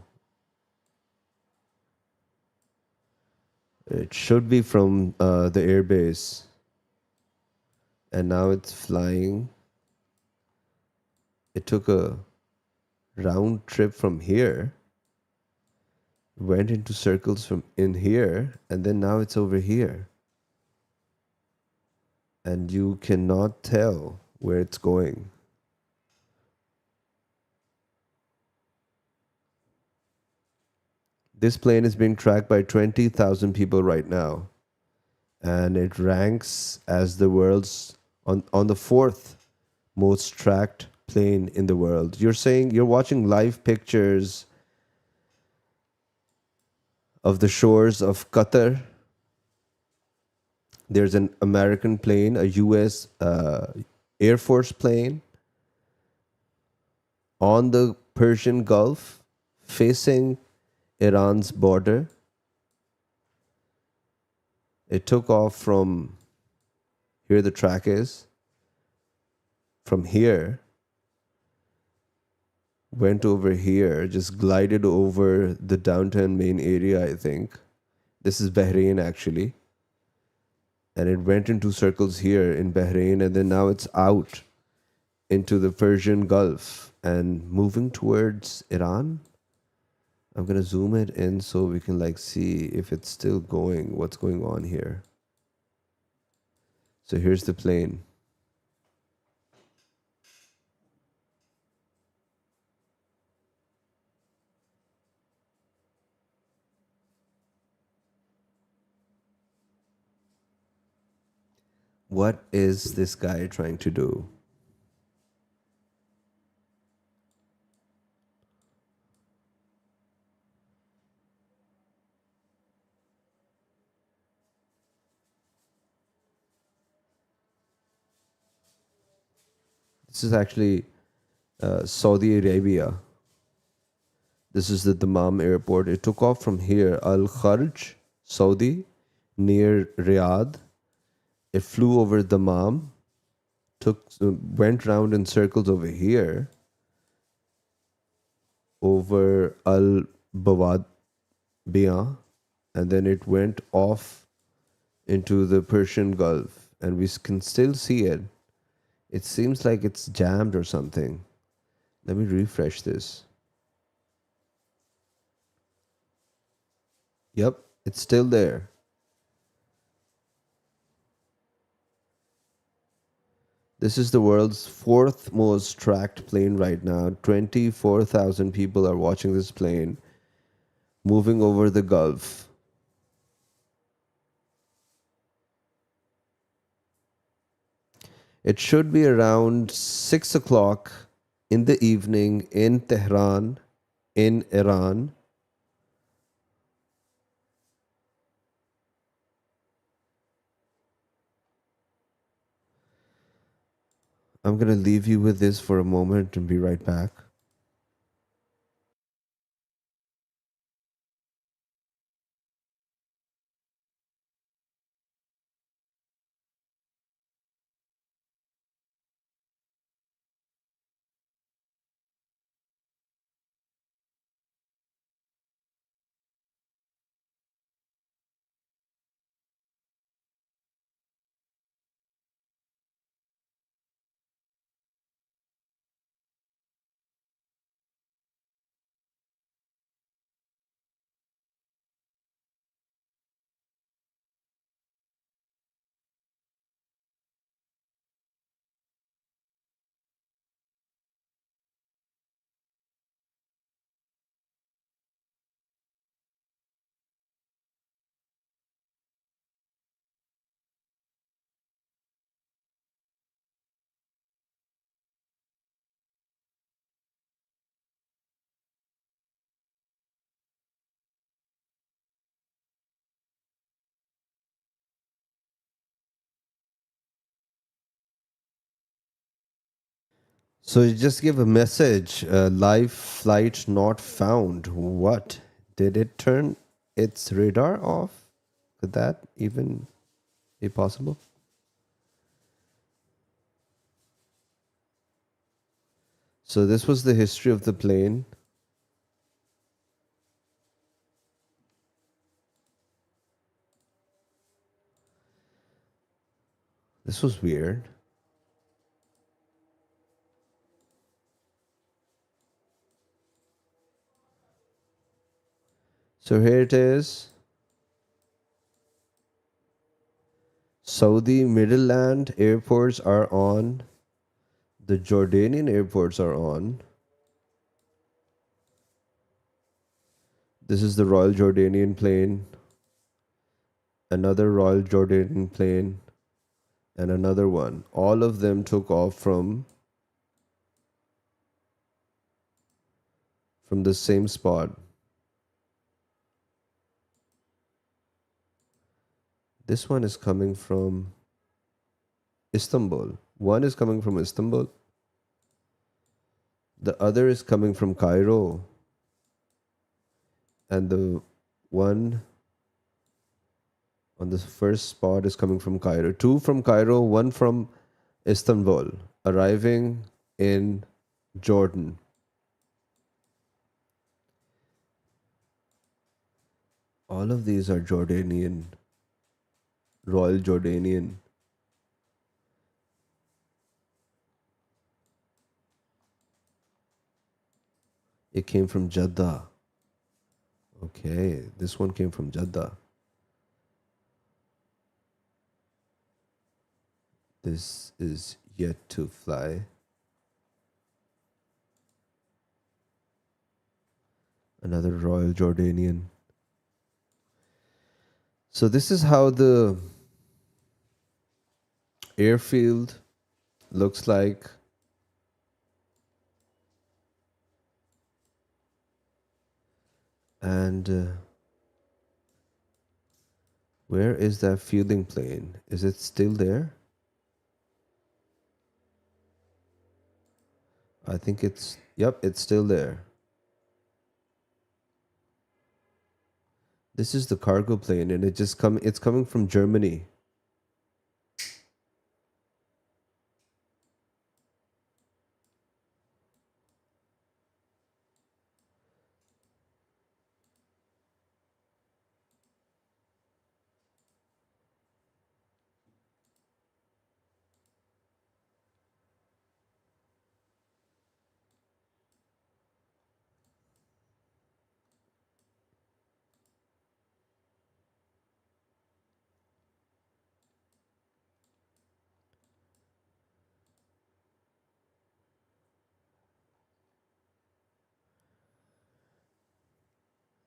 It should be from the airbase. And now it's flying. It took a round trip from here, went into circles from in here, and then now it's over here. And you cannot tell where it's going. This plane is being tracked by 20,000 people right now. And it ranks as the world's on the fourth most tracked plane in the world. You're saying you're watching live pictures of the shores of Qatar. There's an American plane, a US Air Force plane on the Persian Gulf facing Iran's border. It took off from here, the track is. From here, went over here, just glided over the downtown main area, I think. This is Bahrain, actually. And it went into circles here in Bahrain, and then now it's out into the Persian Gulf and moving towards Iran. I'm going to zoom it in so we can like see if it's still going, what's going on here. So here's the plane. What is this guy trying to do? This is actually Saudi Arabia. This is the Dammam airport. It took off from here, Al Kharj, Saudi, near Riyadh. It flew over Dammam, went round in circles over here, over Al Bawadiyah, and then it went off into the Persian Gulf, and we can still see it. It seems like it's jammed or something. Let me refresh this. Yep, it's still there. This is the world's fourth most tracked plane right now. 24,000 people are watching this plane moving over the Gulf. It should be around 6 o'clock in the evening in Tehran, in Iran. I'm going to leave you with this for a moment and be right back. So you just give a message, live flight not found. What? Did it turn its radar off? Could that even be possible? So this was the history of the plane. This was weird. So here it is. Saudi Middle Land airports are on. The Jordanian airports are on. This is the Royal Jordanian plane. Another Royal Jordanian plane. And another one. All of them took off from the same spot. This one is coming from Istanbul. One is coming from Istanbul. The other is coming from Cairo. And the one on the first spot is coming from Cairo. Two from Cairo, one from Istanbul, arriving in Jordan. All of these are Jordanian, Royal Jordanian. It came from Jeddah. Okay, this one came from Jeddah. This is yet to fly. Another Royal Jordanian. So this is how the airfield looks like. And where is that fielding plane? Is it still there? I think it's, yep, it's still there. This is the cargo plane, and it's coming from Germany.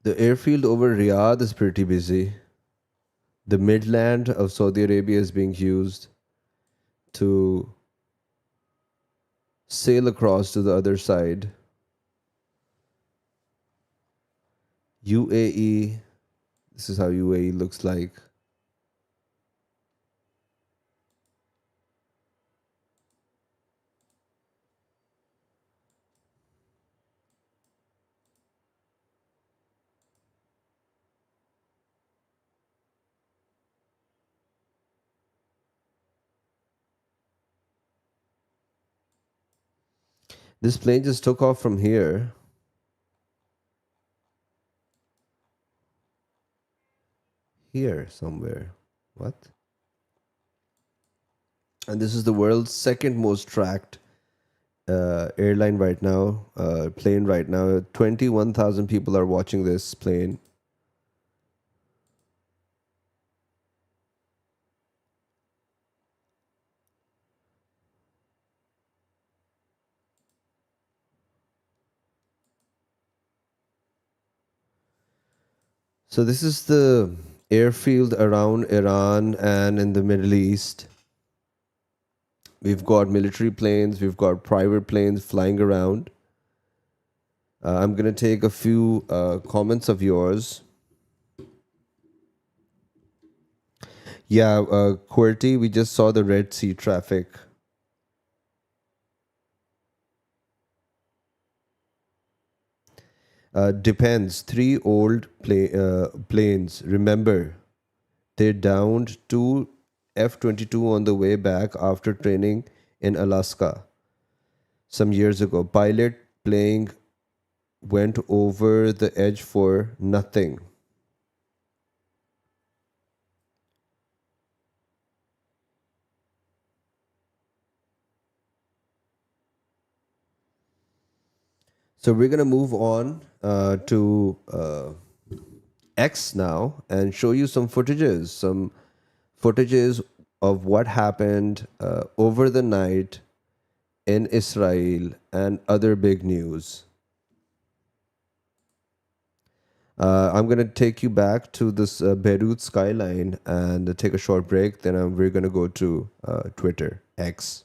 The airfield over Riyadh is pretty busy. The midland of Saudi Arabia is being used to sail across to the other side. UAE, this is how UAE looks like. This plane just took off from here. Here somewhere. What? And this is the world's second most tracked airline right now, plane right now. 21,000 people are watching this plane. So this is the airfield around Iran and in the Middle East. We've got military planes, we've got private planes flying around. I'm going to take a few comments of yours. Yeah, QWERTY, we just saw the Red Sea traffic. Depends. 3 old planes. Remember, they downed 2 F-22 on the way back after training in Alaska some years ago. Pilot plane went over the edge for nothing. So we're going to move on to X now and show you some footages of what happened over the night in Israel and other big news. I'm going to take you back to this Beirut skyline and take a short break. Then we're going to go to Twitter, X.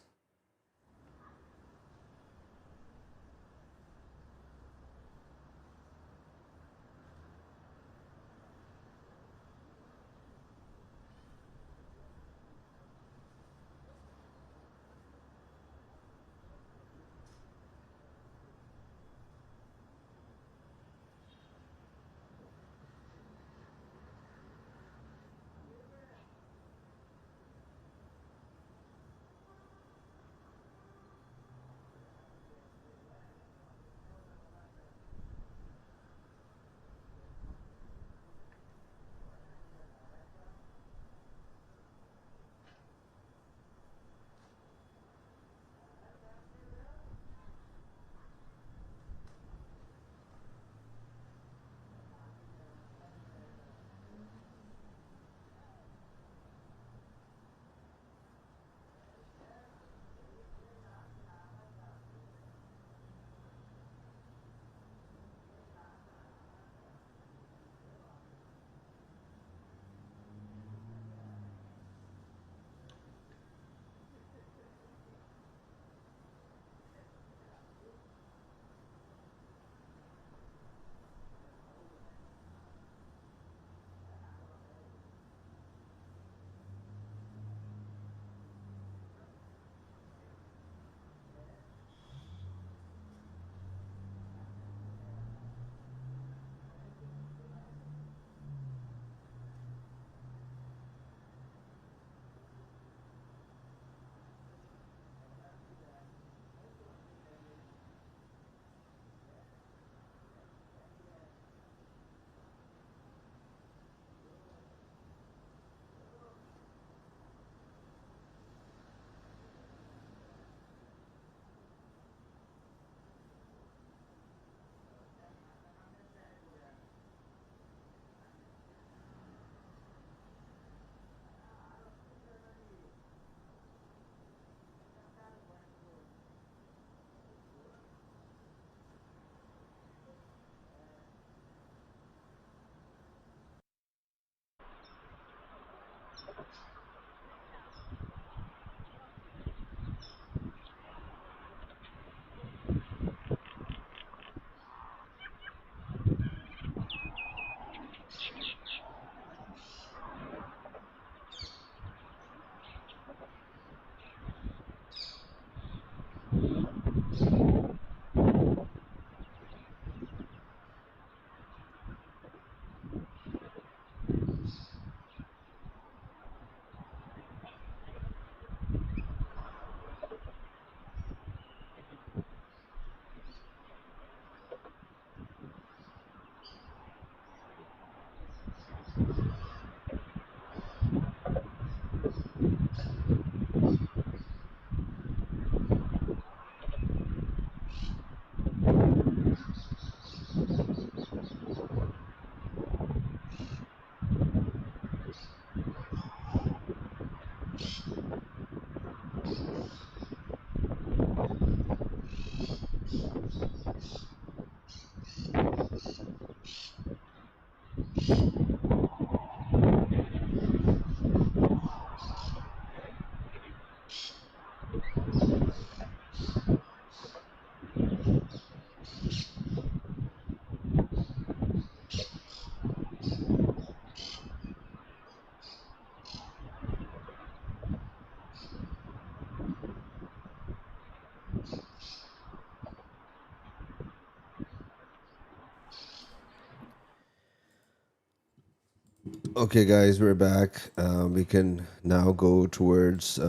Okay, guys, we're back. We can now go towards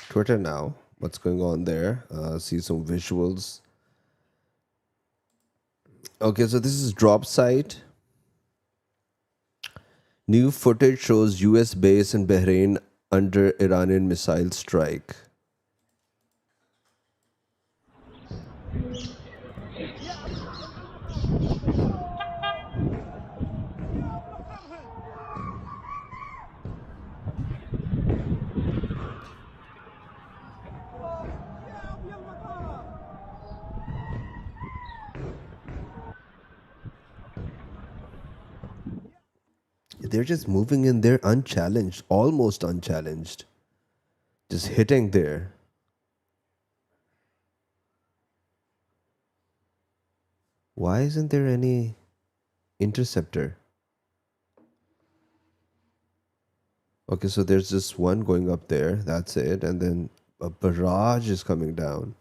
Twitter now. What's going on there? See some visuals. Okay, so this is drop site. New footage shows US base in Bahrain under Iranian missile strike. They're just moving in there unchallenged, almost unchallenged. Just hitting there. Why isn't there any interceptor? Okay, so there's just one going up there. That's it. And then a barrage is coming down.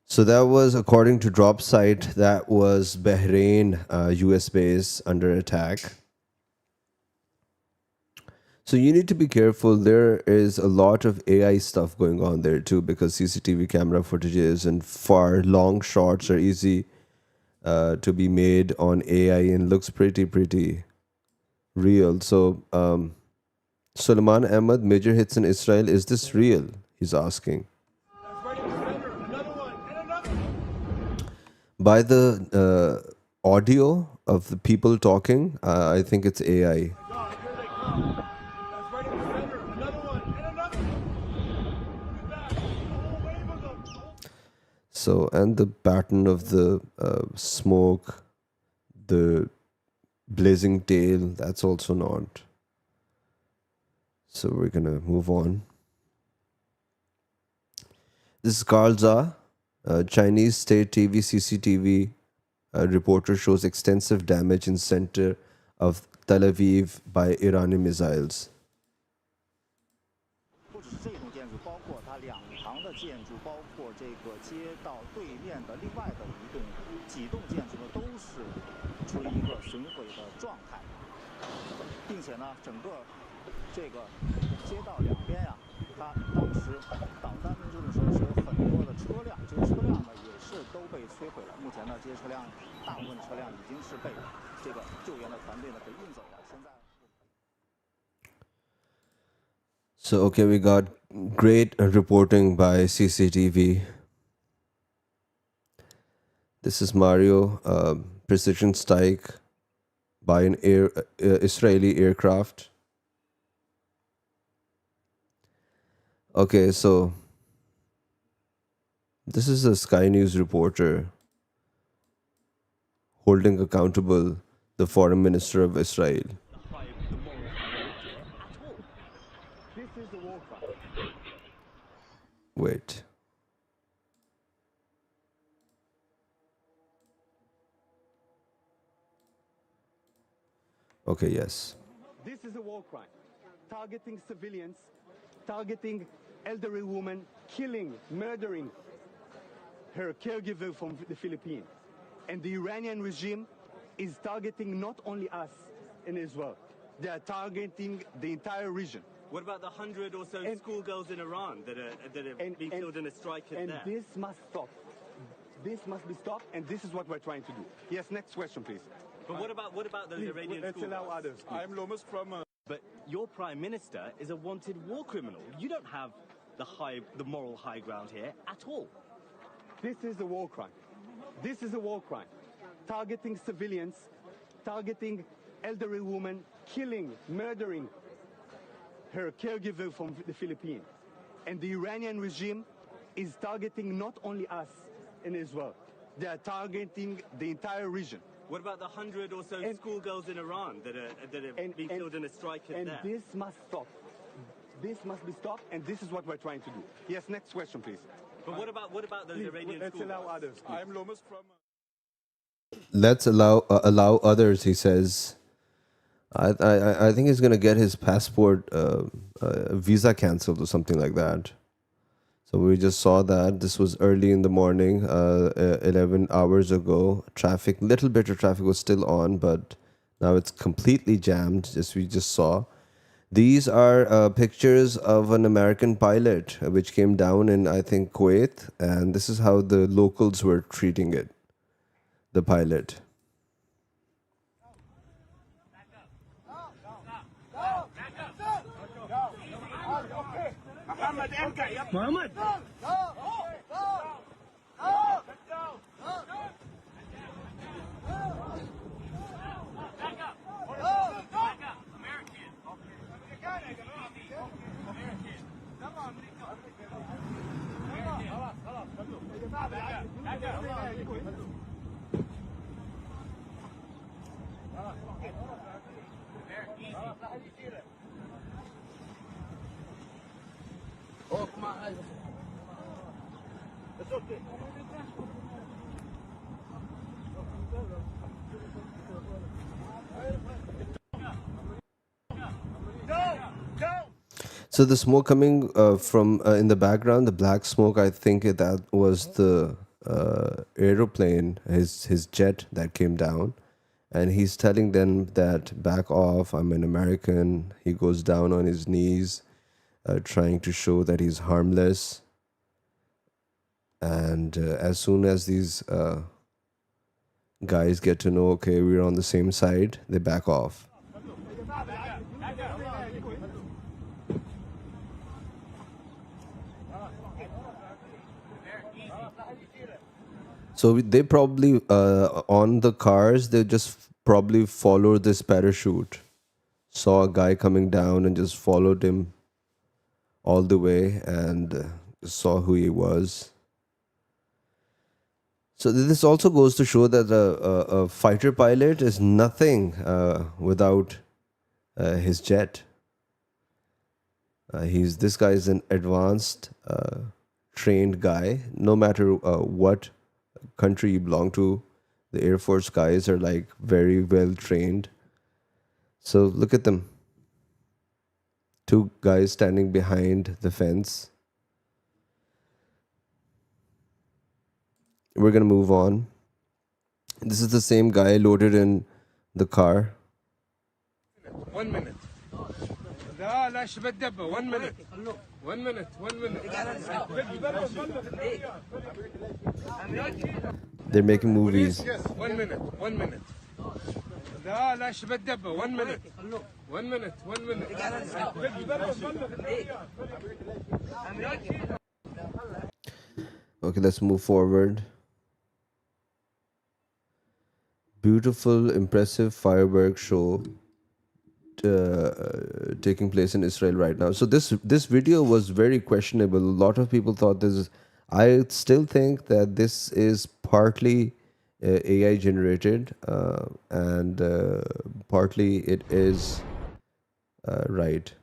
So that was, according to drop site, that was Bahrain US base under attack. So you need to be careful. There is a lot of AI stuff going on there too, because CCTV camera footages and far long shots are easy to be made on AI and looks pretty real. So Suleiman Ahmed, major hits in Israel. Is this real? He's asking. By the audio of the people talking, I think it's AI. So, and the pattern of the smoke, the blazing tail, that's also not. So we're gonna move on. This is Carl Zha. Chinese state TV CCTV reporter shows extensive damage in center of Tel Aviv by Iranian missiles. So, okay, we got great reporting by CCTV. This is Mario, precision strike by an Israeli aircraft. Okay, so this is a Sky News reporter holding accountable the foreign minister of Israel. Wait. Okay, yes. This is a war crime. Targeting civilians, targeting elderly women, killing, murdering her caregiver from the Philippines. And the Iranian regime is targeting not only us in Israel, they are targeting the entire region. What about the 100 or so schoolgirls in Iran that are being killed in a strike there? And this must stop. This must be stopped, and this is what we're trying to do. Yes, next question, please. But what about those Iranian let's schoolgirls? allow others. Please. I'm Lomas from. But your prime minister is a wanted war criminal. You don't have the moral high ground here at all. This is a war crime. This is a war crime. Targeting civilians, targeting elderly women, killing, murdering her caregiver from the Philippines. And the Iranian regime is targeting not only us in Israel, they are targeting the entire region. What about the 100 or so schoolgirls in Iran that are being killed in a strike there? And this must stop. This must be stopped, and this is what we're trying to do. Yes, next question, please. But what about those Iranian let's schoolgirls? allow others. Please. I'm Lomas from. Let's allow others, he says. I think he's gonna get his passport visa cancelled or something like that. So we just saw that. This was early in the morning, 11 hours ago. Traffic, little bit of traffic was still on, but now it's completely jammed, as we just saw. These are pictures of an American pilot which came down in, I think, Kuwait. And this is how the locals were treating it, the pilot. Muhammad. So the smoke coming from in the background, the black smoke, I think that was the aeroplane, his jet that came down. And he's telling them that back off, I'm an American. He goes down on his knees, trying to show that he's harmless. And as soon as these guys get to know, okay, we're on the same side, they back off. So they probably, on the cars, they just probably followed this parachute. Saw a guy coming down and just followed him all the way and saw who he was. So this also goes to show that a fighter pilot is nothing without his jet. This guy is an advanced, trained guy. No matter what country you belong to, the Air Force guys are like very well trained. So look at them. Two guys standing behind the fence. We're gonna move on. This is the same guy loaded in the car. 1 minute. لا لا شبه الدبه 1 minute. 1 minute. 1 minute. They're making movies. 1 minute. 1 minute. لا لا شبه الدبه 1 minute. 1 minute. 1 minute. Okay, let's move forward. Beautiful, impressive fireworks show taking place in Israel right now. So this video was very questionable. A lot of people thought this is. I still think that this is partly AI generated and partly it is right.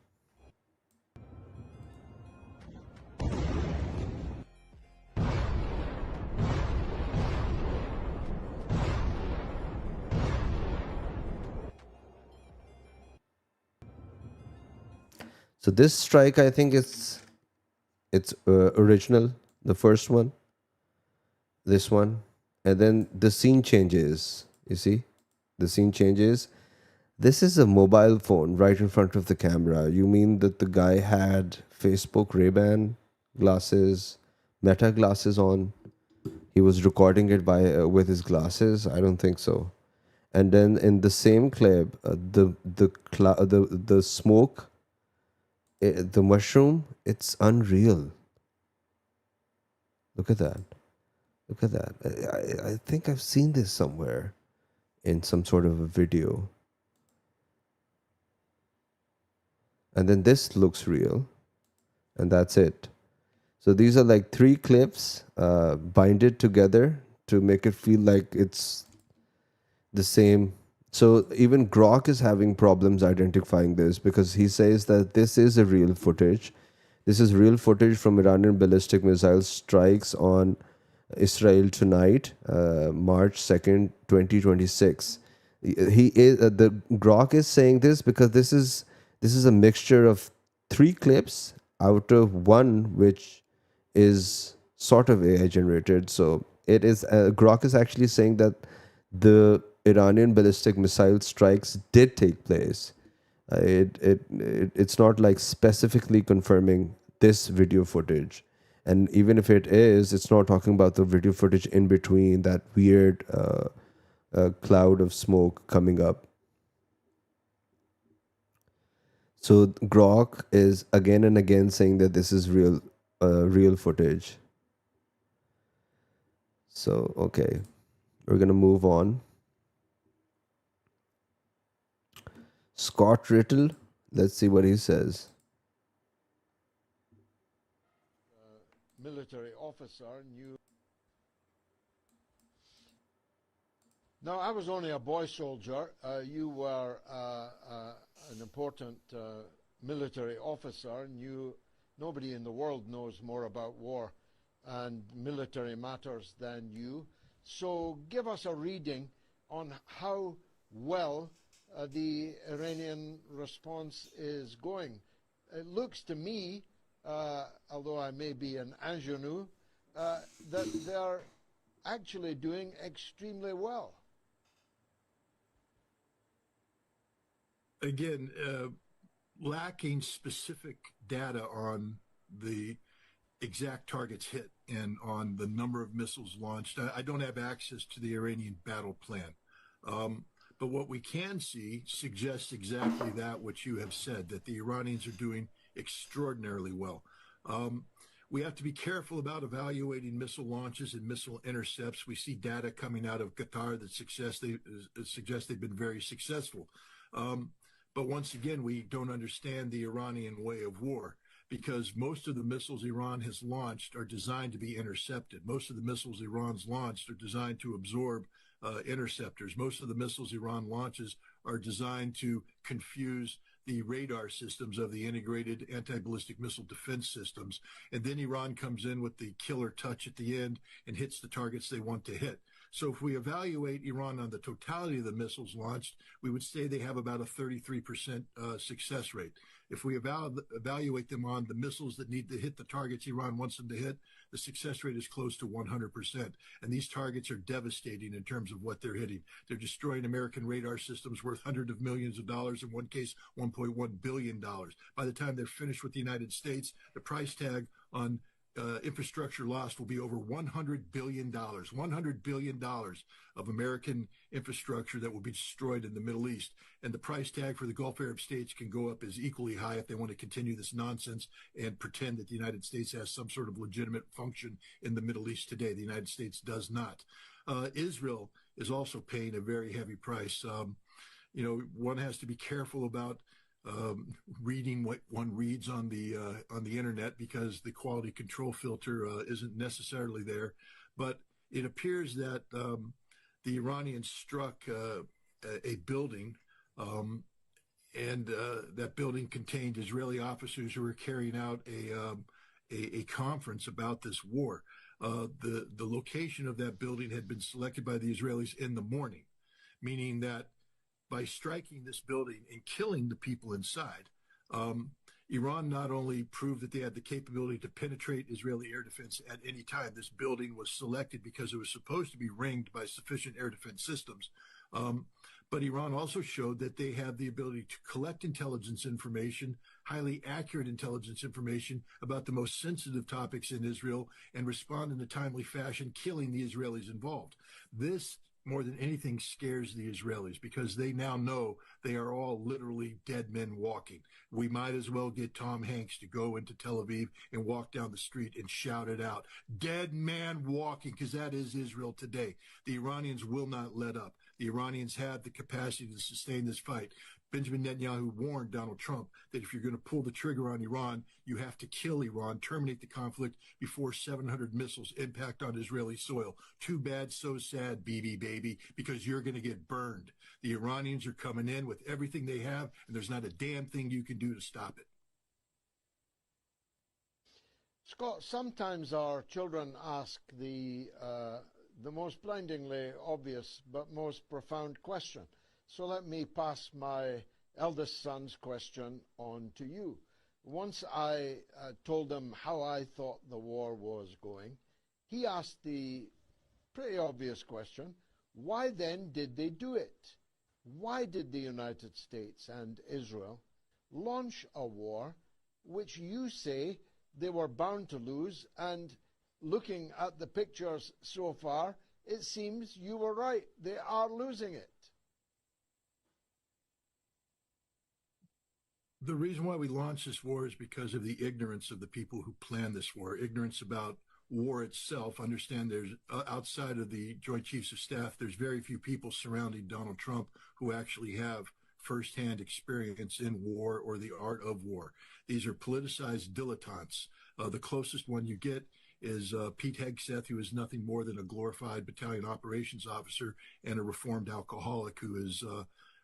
So this strike, I think it's original, the first one, this one, and then the scene changes. You see, the scene changes. This is a mobile phone right in front of the camera. You mean that the guy had Facebook Ray-Ban glasses, Meta glasses on? He was recording it with his glasses? I don't think so. And then in the same clip, the smoke. The mushroom, it's unreal. Look at that. Look at that. I think I've seen this somewhere in some sort of a video. And then this looks real. And that's it. So these are like 3 clips binded together to make it feel like it's the same. So even Grok is having problems identifying this because he says that this is a real footage. This is real footage from Iranian ballistic missile strikes on Israel tonight, March 2nd, 2026. He is the Grok is saying this because this is a mixture of 3 clips out of one which is sort of AI generated. So it is Grok is actually saying that the Iranian ballistic missile strikes did take place. It's not like specifically confirming this video footage, and even if it is, it's not talking about the video footage in between that weird cloud of smoke coming up. So Grok is again and again saying that this is real footage. So okay, we're gonna move on. Scott Riddle, let's see what he says. Military officer knew. No, I was only a boy soldier. You were an important military officer. Nobody in the world knows more about war and military matters than you. So give us a reading on how well the Iranian response is going. It looks to me, although I may be an ingenue, that they're actually doing extremely well. Again, lacking specific data on the exact targets hit and on the number of missiles launched. I don't have access to the Iranian battle plan. But what we can see suggests exactly that which you have said, that the Iranians are doing extraordinarily well. We have to be careful about evaluating missile launches and missile intercepts. We see data coming out of Qatar that suggests they've been very successful. But once again, we don't understand the Iranian way of war, because most of the missiles Iran has launched are designed to be intercepted. Most of the missiles Iran's launched are designed to absorb interceptors. Most of the missiles Iran launches are designed to confuse the radar systems of the integrated anti-ballistic missile defense systems. And then Iran comes in with the killer touch at the end and hits the targets they want to hit. So if we evaluate Iran on the totality of the missiles launched, we would say they have about a 33% success rate. If we evaluate them on the missiles that need to hit the targets Iran wants them to hit, the success rate is close to 100%. And these targets are devastating in terms of what they're hitting. They're destroying American radar systems worth hundreds of millions of dollars, in one case, $1.1 billion. By the time they're finished with the United States, the price tag on infrastructure lost will be over $100 billion. $100 billion of American infrastructure that will be destroyed in the Middle East. And the price tag for the Gulf Arab states can go up as equally high if they want to continue this nonsense and pretend that the United States has some sort of legitimate function in the Middle East today. The United States does not. Israel is also paying a very heavy price. One has to be careful about reading what one reads on the internet, because the quality control filter isn't necessarily there. But it appears that the Iranians struck a building, and that building contained Israeli officers who were carrying out a conference about this war. The location of that building had been selected by the Israelis in the morning, meaning that by striking this building and killing the people inside, Iran not only proved that they had the capability to penetrate Israeli air defense at any time. This building was selected because it was supposed to be ringed by sufficient air defense systems. But Iran also showed that they have the ability to collect intelligence information, highly accurate intelligence information about the most sensitive topics in Israel, and respond in a timely fashion, killing the Israelis involved. This, more than anything, scares the Israelis, because they now know they are all literally dead men walking. We might as well get Tom Hanks to go into Tel Aviv and walk down the street and shout it out. Dead man walking, because that is Israel today. The Iranians will not let up. The Iranians have the capacity to sustain this fight. Benjamin Netanyahu warned Donald Trump that if you're going to pull the trigger on Iran, you have to kill Iran, terminate the conflict before 700 missiles impact on Israeli soil. Too bad, so sad, Bibi baby, because you're going to get burned. The Iranians are coming in with everything they have, and there's not a damn thing you can do to stop it. Scott, sometimes our children ask the most blindingly obvious but most profound question. So let me pass my eldest son's question on to you. Once I told him how I thought the war was going, he asked the pretty obvious question, why then did they do it? Why did the United States and Israel launch a war which you say they were bound to lose, and looking at the pictures so far, it seems you were right. They are losing it. The reason why we launched this war is because of the ignorance of the people who planned this war, ignorance about war itself. Understand there's outside of the Joint Chiefs of Staff, there's very few people surrounding Donald Trump who actually have firsthand experience in war or the art of war. These are politicized dilettantes. The closest one you get is Pete Hegseth, who is nothing more than a glorified battalion operations officer and a reformed alcoholic who is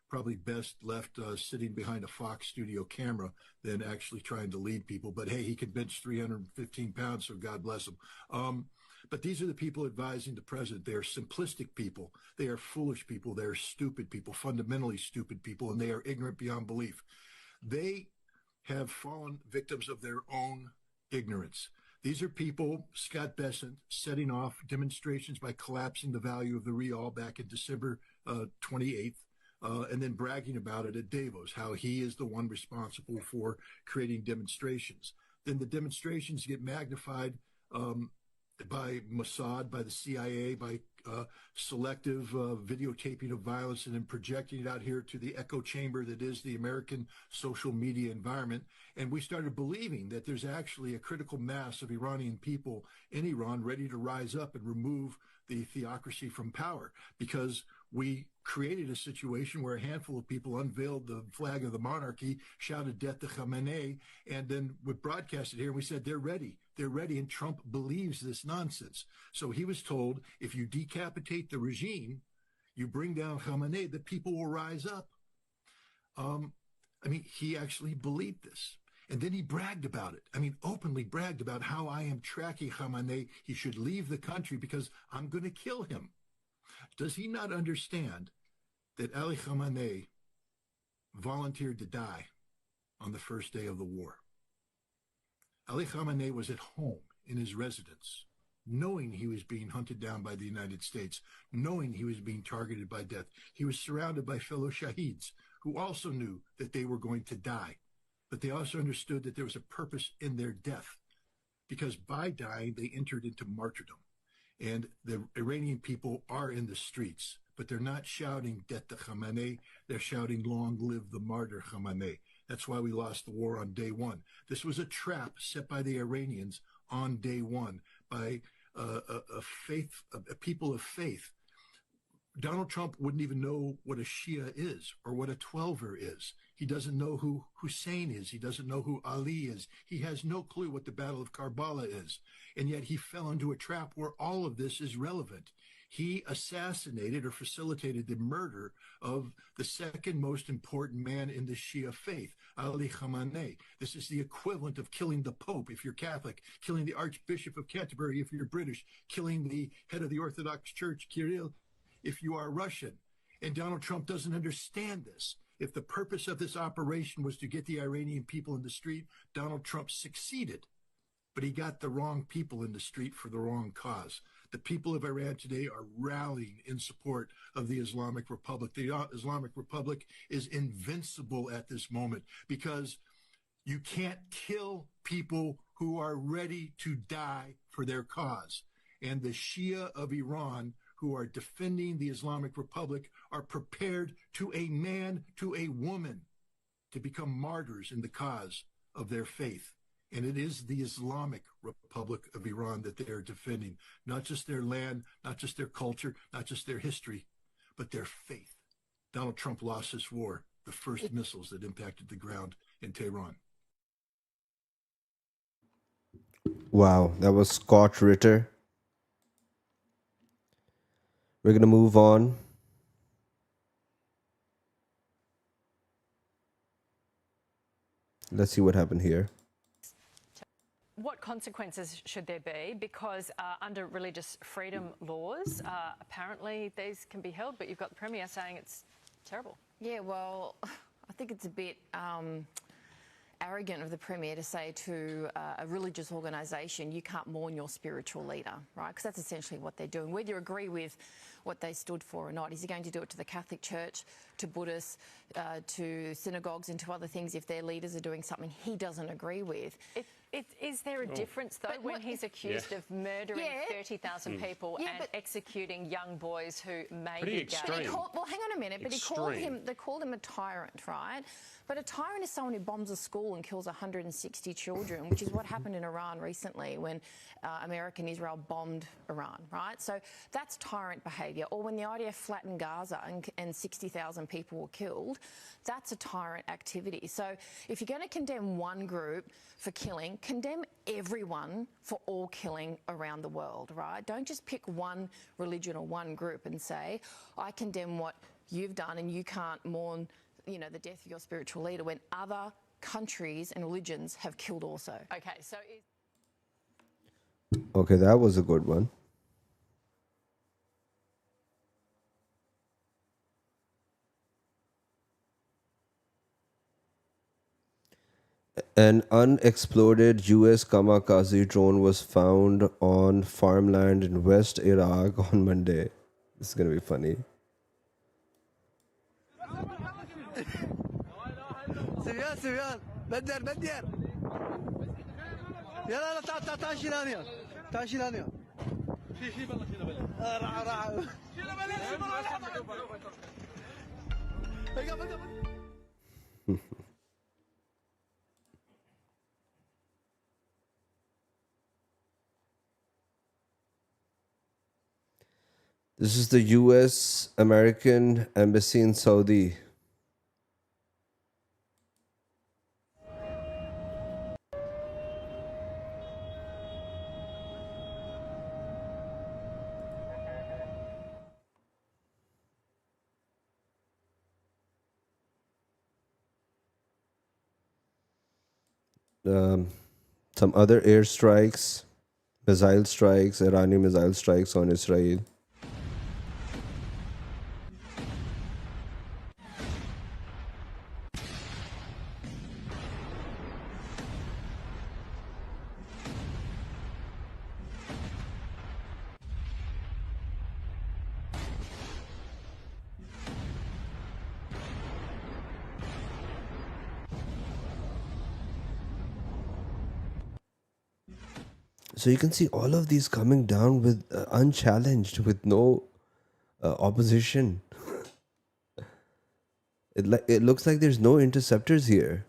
probably best left sitting behind a Fox studio camera than actually trying to lead people. But hey, he can bench 315 pounds, so God bless him. But these are the people advising the president. They are simplistic people. They are foolish people. They are stupid people, fundamentally stupid people, and they are ignorant beyond belief. They have fallen victims of their own ignorance. These are people, Scott Bessent, setting off demonstrations by collapsing the value of the real back in December 28th. And then bragging about it at Davos, how he is the one responsible for creating demonstrations. Then the demonstrations get magnified by Mossad, by the CIA, by selective videotaping of violence, and then projecting it out here to the echo chamber that is the American social media environment. And we started believing that there's actually a critical mass of Iranian people in Iran ready to rise up and remove the theocracy from power, because we created a situation where a handful of people unveiled the flag of the monarchy, shouted death to Khamenei, and then we broadcast it here, and we said, they're ready, and Trump believes this nonsense. So he was told, if you decapitate the regime, you bring down Khamenei, the people will rise up. He actually believed this. And then he bragged about it. Openly bragged about how I am tracking Khamenei. He should leave the country because I'm going to kill him. Does he not understand that Ali Khamenei volunteered to die on the first day of the war? Ali Khamenei was at home in his residence, knowing he was being hunted down by the United States, knowing he was being targeted by death. He was surrounded by fellow shaheeds who also knew that they were going to die. But they also understood that there was a purpose in their death, because by dying, they entered into martyrdom. And the Iranian people are in the streets, but they're not shouting death to Khamenei. They're shouting long live the martyr Khamenei. That's why we lost the war on day one. This was a trap set by the Iranians on day one by a people of faith. Donald Trump wouldn't even know what a Shia is or what a Twelver is. He doesn't know who Hussein is. He doesn't know who Ali is. He has no clue what the Battle of Karbala is. And yet he fell into a trap where all of this is relevant. He assassinated or facilitated the murder of the second most important man in the Shia faith, Ali Khamenei. This is the equivalent of killing the Pope if you're Catholic, killing the Archbishop of Canterbury if you're British, killing the head of the Orthodox Church, Kirill, if you are Russian. And Donald Trump doesn't understand this. If the purpose of this operation was to get the Iranian people in the street, Donald Trump succeeded. But he got the wrong people in the street for the wrong cause. The people of Iran today are rallying in support of the Islamic Republic. The Islamic Republic is invincible at this moment because you can't kill people who are ready to die for their cause. And the Shia of Iran, who are defending the Islamic Republic, are prepared to a man, to a woman, to become martyrs in the cause of their faith. And it is the Islamic Republic of Iran that they are defending, not just their land, not just their culture, not just their history, but their faith. Donald Trump lost this war, the first missiles that impacted the ground in Tehran. Wow, that was Scott Ritter. We're going to move on. Let's see what happened here. What consequences should there be? Because under religious freedom laws, apparently these can be held, but you've got the Premier saying it's terrible. Yeah, well, I think it's a bit arrogant of the Premier to say to a religious organisation, you can't mourn your spiritual leader, right? Because that's essentially what they're doing. Whether you agree with what they stood for or not, is he going to do it to the Catholic Church, to Buddhists, to synagogues and to other things if their leaders are doing something he doesn't agree with? Is there a difference, though, when he's accused of murdering 30,000 people and executing young boys who may be gay? Well, hang on a minute, but they called him a tyrant, right? But a tyrant is someone who bombs a school and kills 160 children, which is what happened in Iran recently when America and Israel bombed Iran, right? So that's tyrant behaviour. Or when the IDF flattened Gaza and 60,000 people were killed, that's a tyrant activity. So if you're going to condemn one group for killing, condemn everyone for all killing around the world, right? Don't just pick one religion or one group and say, I condemn what you've done and you can't mourn, you know, the death of your spiritual leader when other countries and religions have killed also. Okay, so... Okay, that was a good one. An unexploded US kamikaze drone was found on farmland in West Iraq on Monday. This is going to be funny. سفيان بدر يلا لا تعال شيل هنا تعال شيل هنا شيل بالله شيل بالله راح شيل بالله This is the US American Embassy in Saudi. Some other airstrikes, missile strikes, Iranian missile strikes on Israel. So you can see all of these coming down with unchallenged, with no opposition. It looks like there's no interceptors here.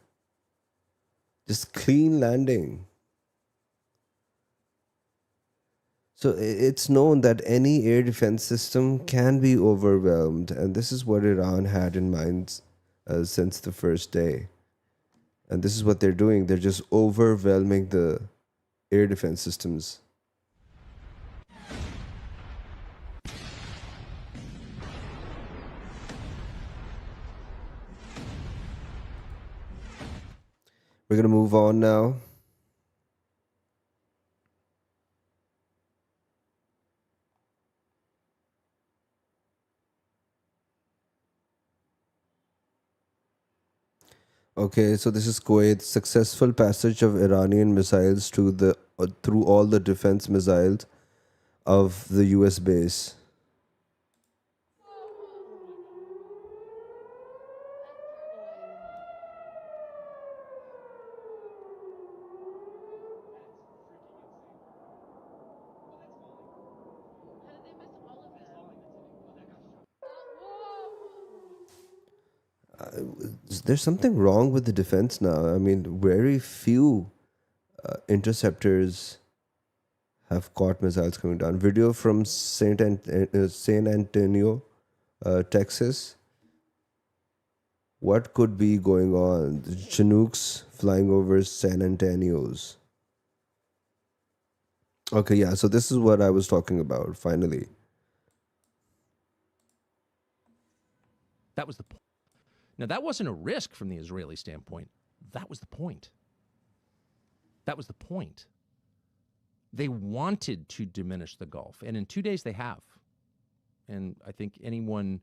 Just clean landing. So it's known that any air defense system can be overwhelmed, and this is what Iran had in mind since the first day. And this is what they're doing. They're just overwhelming the air defense systems. We're going to move on now. Okay, so this is Kuwait. Successful passage of Iranian missiles through all the defense missiles of the US base. There's something wrong with the defense now. I mean, very few interceptors have caught missiles coming down. Video from San Antonio, Texas. What could be going on? The Chinooks flying over San Antonio's. Okay, yeah, so this is what I was talking about, finally. That was the point. Now, that wasn't a risk from the Israeli standpoint. That was the point. That was the point. They wanted to diminish the Gulf, and in 2 days they have. And I think anyone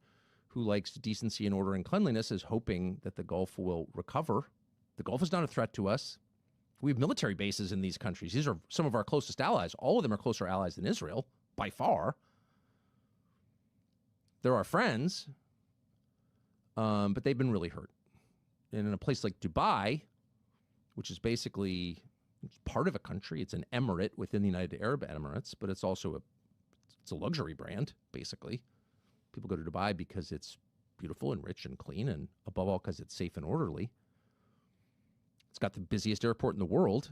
who likes decency and order and cleanliness is hoping that the Gulf will recover. The Gulf is not a threat to us. We have military bases in these countries. These are some of our closest allies. All of them are closer allies than Israel, by far. They're our friends, but they've been really hurt. And in a place like Dubai, which is basically part of a country, it's an emirate within the United Arab Emirates, but it's also it's a luxury brand, basically. People go to Dubai because it's beautiful and rich and clean, and above all, because it's safe and orderly. It's got the busiest airport in the world.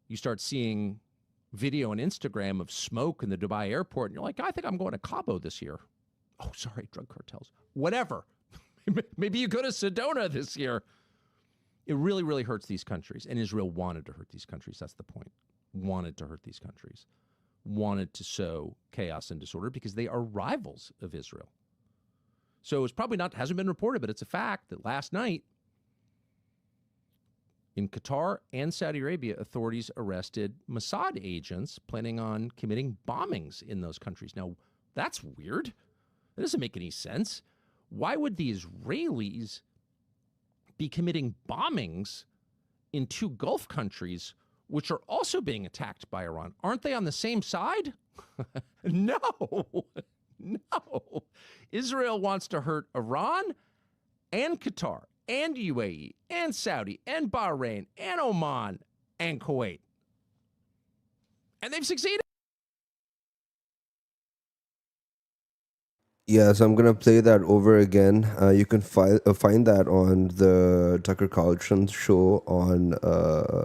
You start seeing video on Instagram of smoke in the Dubai airport, and you're like, I think I'm going to Cabo this year. Oh, sorry, drug cartels. Whatever. Maybe you go to Sedona this year. It really, really hurts these countries. And Israel wanted to hurt these countries. That's the point. Wanted to hurt these countries. Wanted to sow chaos and disorder because they are rivals of Israel. So it's probably not, hasn't been reported, but it's a fact that last night in Qatar and Saudi Arabia, authorities arrested Mossad agents planning on committing bombings in those countries. Now, that's weird. That doesn't make any sense. Why would the Israelis be committing bombings in two Gulf countries which are also being attacked by Iran? Aren't they on the same side? No. No. Israel wants to hurt Iran and Qatar and UAE and Saudi and Bahrain and Oman and Kuwait. And they've succeeded. Yeah, so I'm going to play that over again. You can find that on the Tucker Carlson show on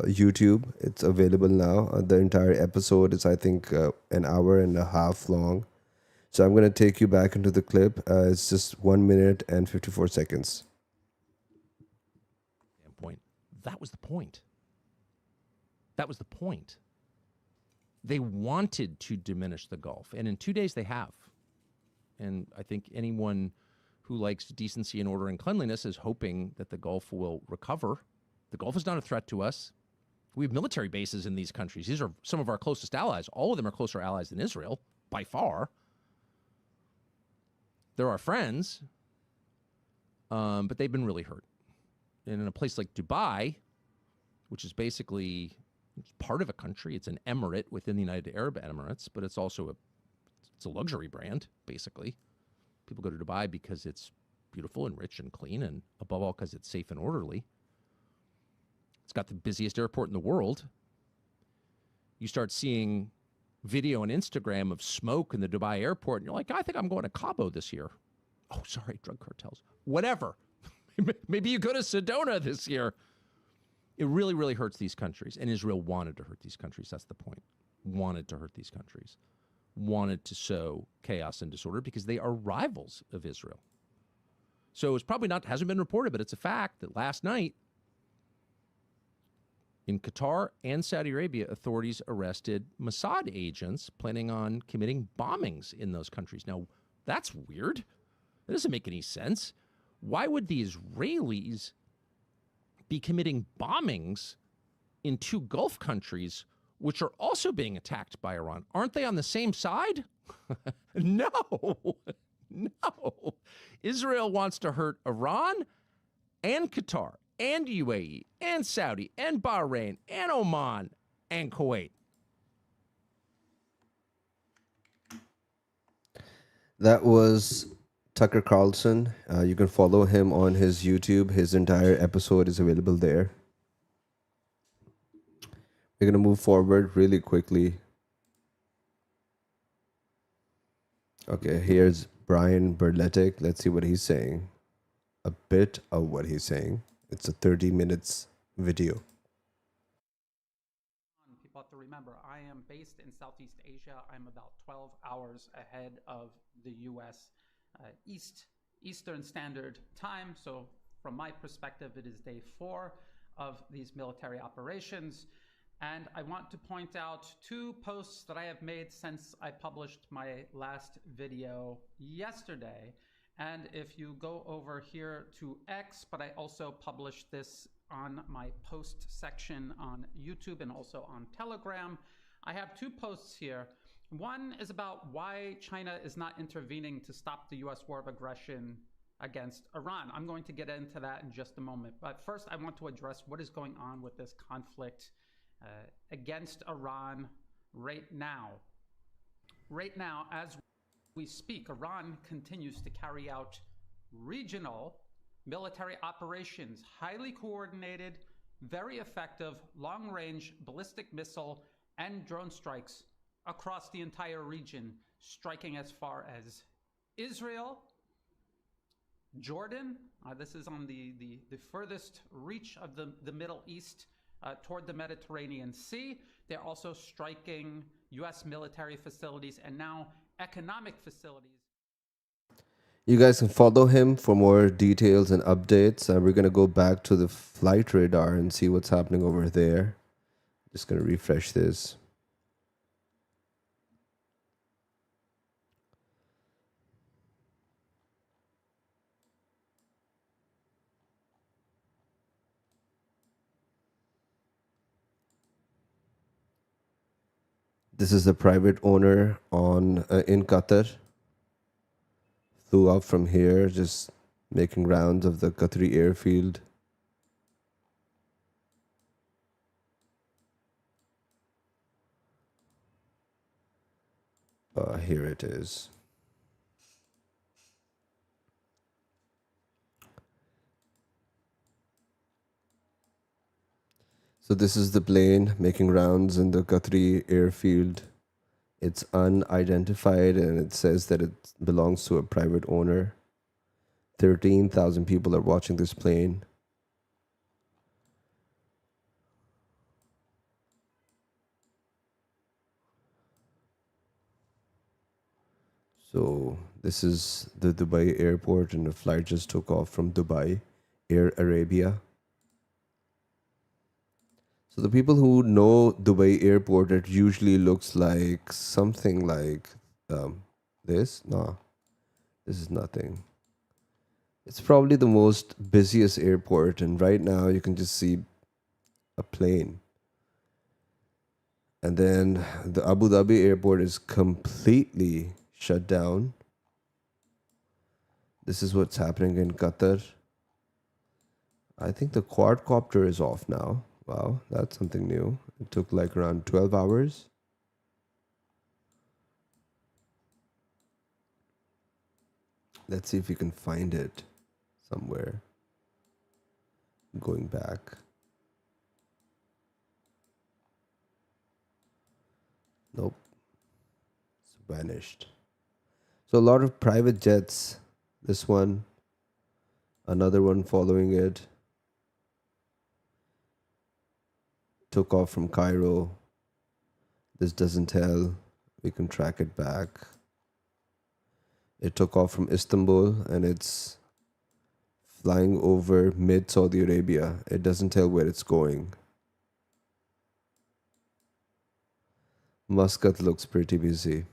YouTube. It's available now. The entire episode is, I think, an hour and a half long. So I'm going to take you back into the clip. It's just 1 minute and 54 seconds. Point. That was the point. That was the point. They wanted to diminish the Gulf, and in 2 days they have. And I think anyone who likes decency and order and cleanliness is hoping that the Gulf will recover. The Gulf is not a threat to us. We have military bases in these countries. These are some of our closest allies. All of them are closer allies than Israel, by far. They're our friends, but they've been really hurt. And in a place like Dubai, which is basically part of a country, it's an emirate within the United Arab Emirates, but it's also it's a luxury brand, basically. People go to Dubai because it's beautiful and rich and clean, and above all, because it's safe and orderly. It's got the busiest airport in the world. You start seeing video on Instagram of smoke in the Dubai airport, and you're like, I think I'm going to Cabo this year. Oh, sorry, drug cartels. Whatever. Maybe you go to Sedona this year. It really, really hurts these countries. And Israel wanted to hurt these countries. That's the point. Wanted to hurt these countries. Wanted to sow chaos and disorder because they are rivals of Israel. So it's probably not, hasn't been reported, but it's a fact that last night in Qatar and Saudi Arabia, authorities arrested Mossad agents planning on committing bombings in those countries. Now, that's weird. That doesn't make any sense. Why would the Israelis be committing bombings in two Gulf countries which are also being attacked by Iran? Aren't they on the same side? No. No. Israel wants to hurt Iran and Qatar and UAE and Saudi and Bahrain and Oman and Kuwait. That was Tucker Carlson. You can follow him on his YouTube. His entire episode is available there. We're going to move forward really quickly. Okay, here's Brian Berletic. Let's see what he's saying. A bit of what he's saying. It's a 30 minutes video. People have to remember, I am based in Southeast Asia. I'm about 12 hours ahead of the U.S. Eastern Standard Time. So from my perspective, it is day 4 of these military operations. And I want to point out 2 posts that I have made since I published my last video yesterday. And if you go over here to X, but I also published this on my post section on YouTube and also on Telegram, I have 2 posts here. One is about why China is not intervening to stop the U.S. war of aggression against Iran. I'm going to get into that in just a moment. But first, I want to address what is going on with this conflict against Iran right now. Right now, as we speak, Iran continues to carry out regional military operations, highly coordinated, very effective, long-range ballistic missile and drone strikes across the entire region, striking as far as Israel, Jordan. This is on the furthest reach of the Middle East toward the Mediterranean Sea. They're also striking U.S. military facilities and now economic facilities. You guys can follow him for more details and updates. We're going to go back to the flight radar and see what's happening over there. Just going to refresh this. This is the private owner in Qatar. Flew up from here, just making rounds of the Qatari airfield. Here it is. So this is the plane making rounds in the Qatari airfield. It's unidentified and it says that it belongs to a private owner. 13,000 people are watching this plane. So this is the Dubai airport and the flight just took off from Dubai, Air Arabia. So the people who know Dubai airport, it usually looks like something like this. No, this is nothing. It's probably the most busiest airport, and right now you can just see a plane. And then the Abu Dhabi airport is completely shut down. This is what's happening in Qatar. I think the quadcopter is off now. Wow, that's something new. It took like around 12 hours. Let's see if we can find it somewhere. Going back. Nope. It's vanished. So a lot of private jets. This one. Another one following it. Took off from Cairo. This doesn't tell. We can track it back. It took off from Istanbul and it's flying over mid Saudi Arabia. It doesn't tell where it's going. Muscat looks pretty busy.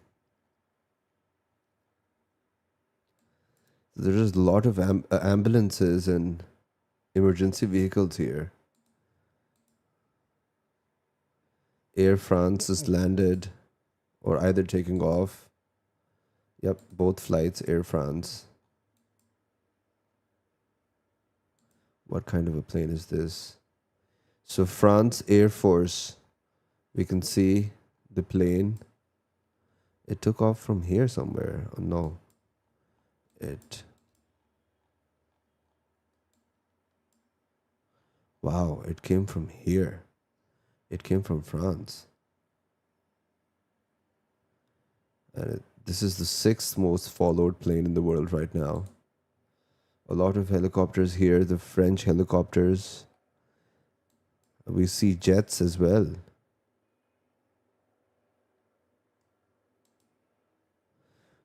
There's a lot of ambulances and emergency vehicles here. Air France has landed or either taking off. Yep, both flights, Air France. What kind of a plane is this? So France Air Force, we can see the plane. It took off from here somewhere. Oh no. Wow, it came from here. It came from France. And this is the 6th most followed plane in the world right now. A lot of helicopters here, the French helicopters. We see jets as well.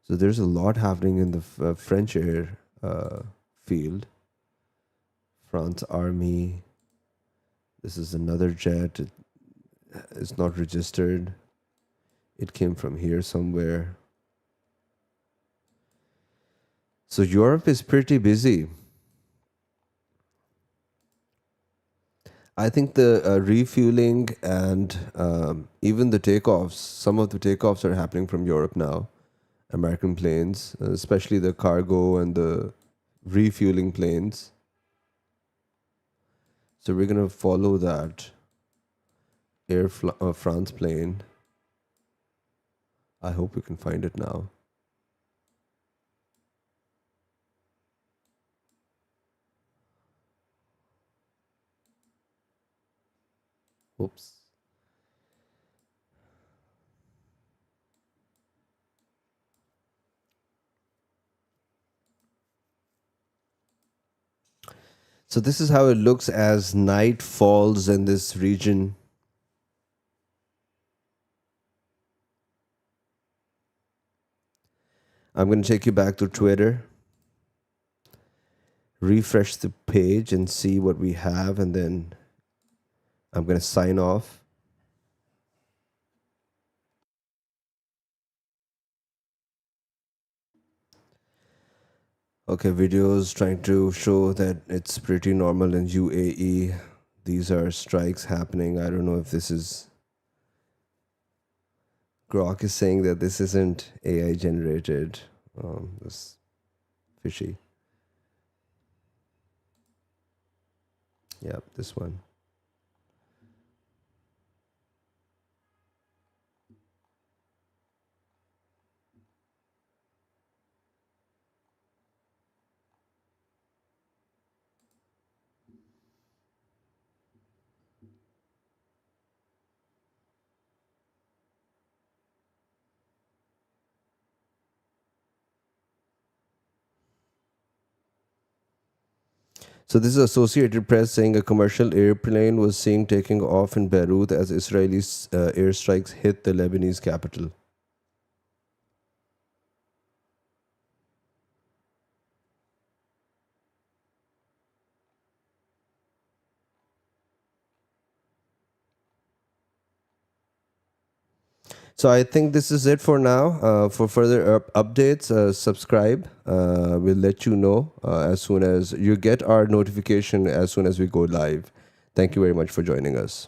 So there's a lot happening in the French air field. France Army. This is another jet. It's not registered. It came from here somewhere. So Europe is pretty busy. I think the refueling and even the takeoffs, some of the takeoffs are happening from Europe now. American planes, especially the cargo and the refueling planes. So we're going to follow that Air France plane. I hope we can find it now. Oops. So this is how it looks as night falls in this region. I'm going to take you back to Twitter. Refresh the page and see what we have, and then I'm going to sign off. Okay, videos trying to show that it's pretty normal in UAE. These are strikes happening. I don't know if this is... Grok is saying that this isn't AI generated. This fishy. Yep, this one. So this is Associated Press saying a commercial airplane was seen taking off in Beirut as Israeli airstrikes hit the Lebanese capital. So I think this is it for now. For further updates, subscribe. We'll let you know as soon as you get our notification as soon as we go live. Thank you very much for joining us.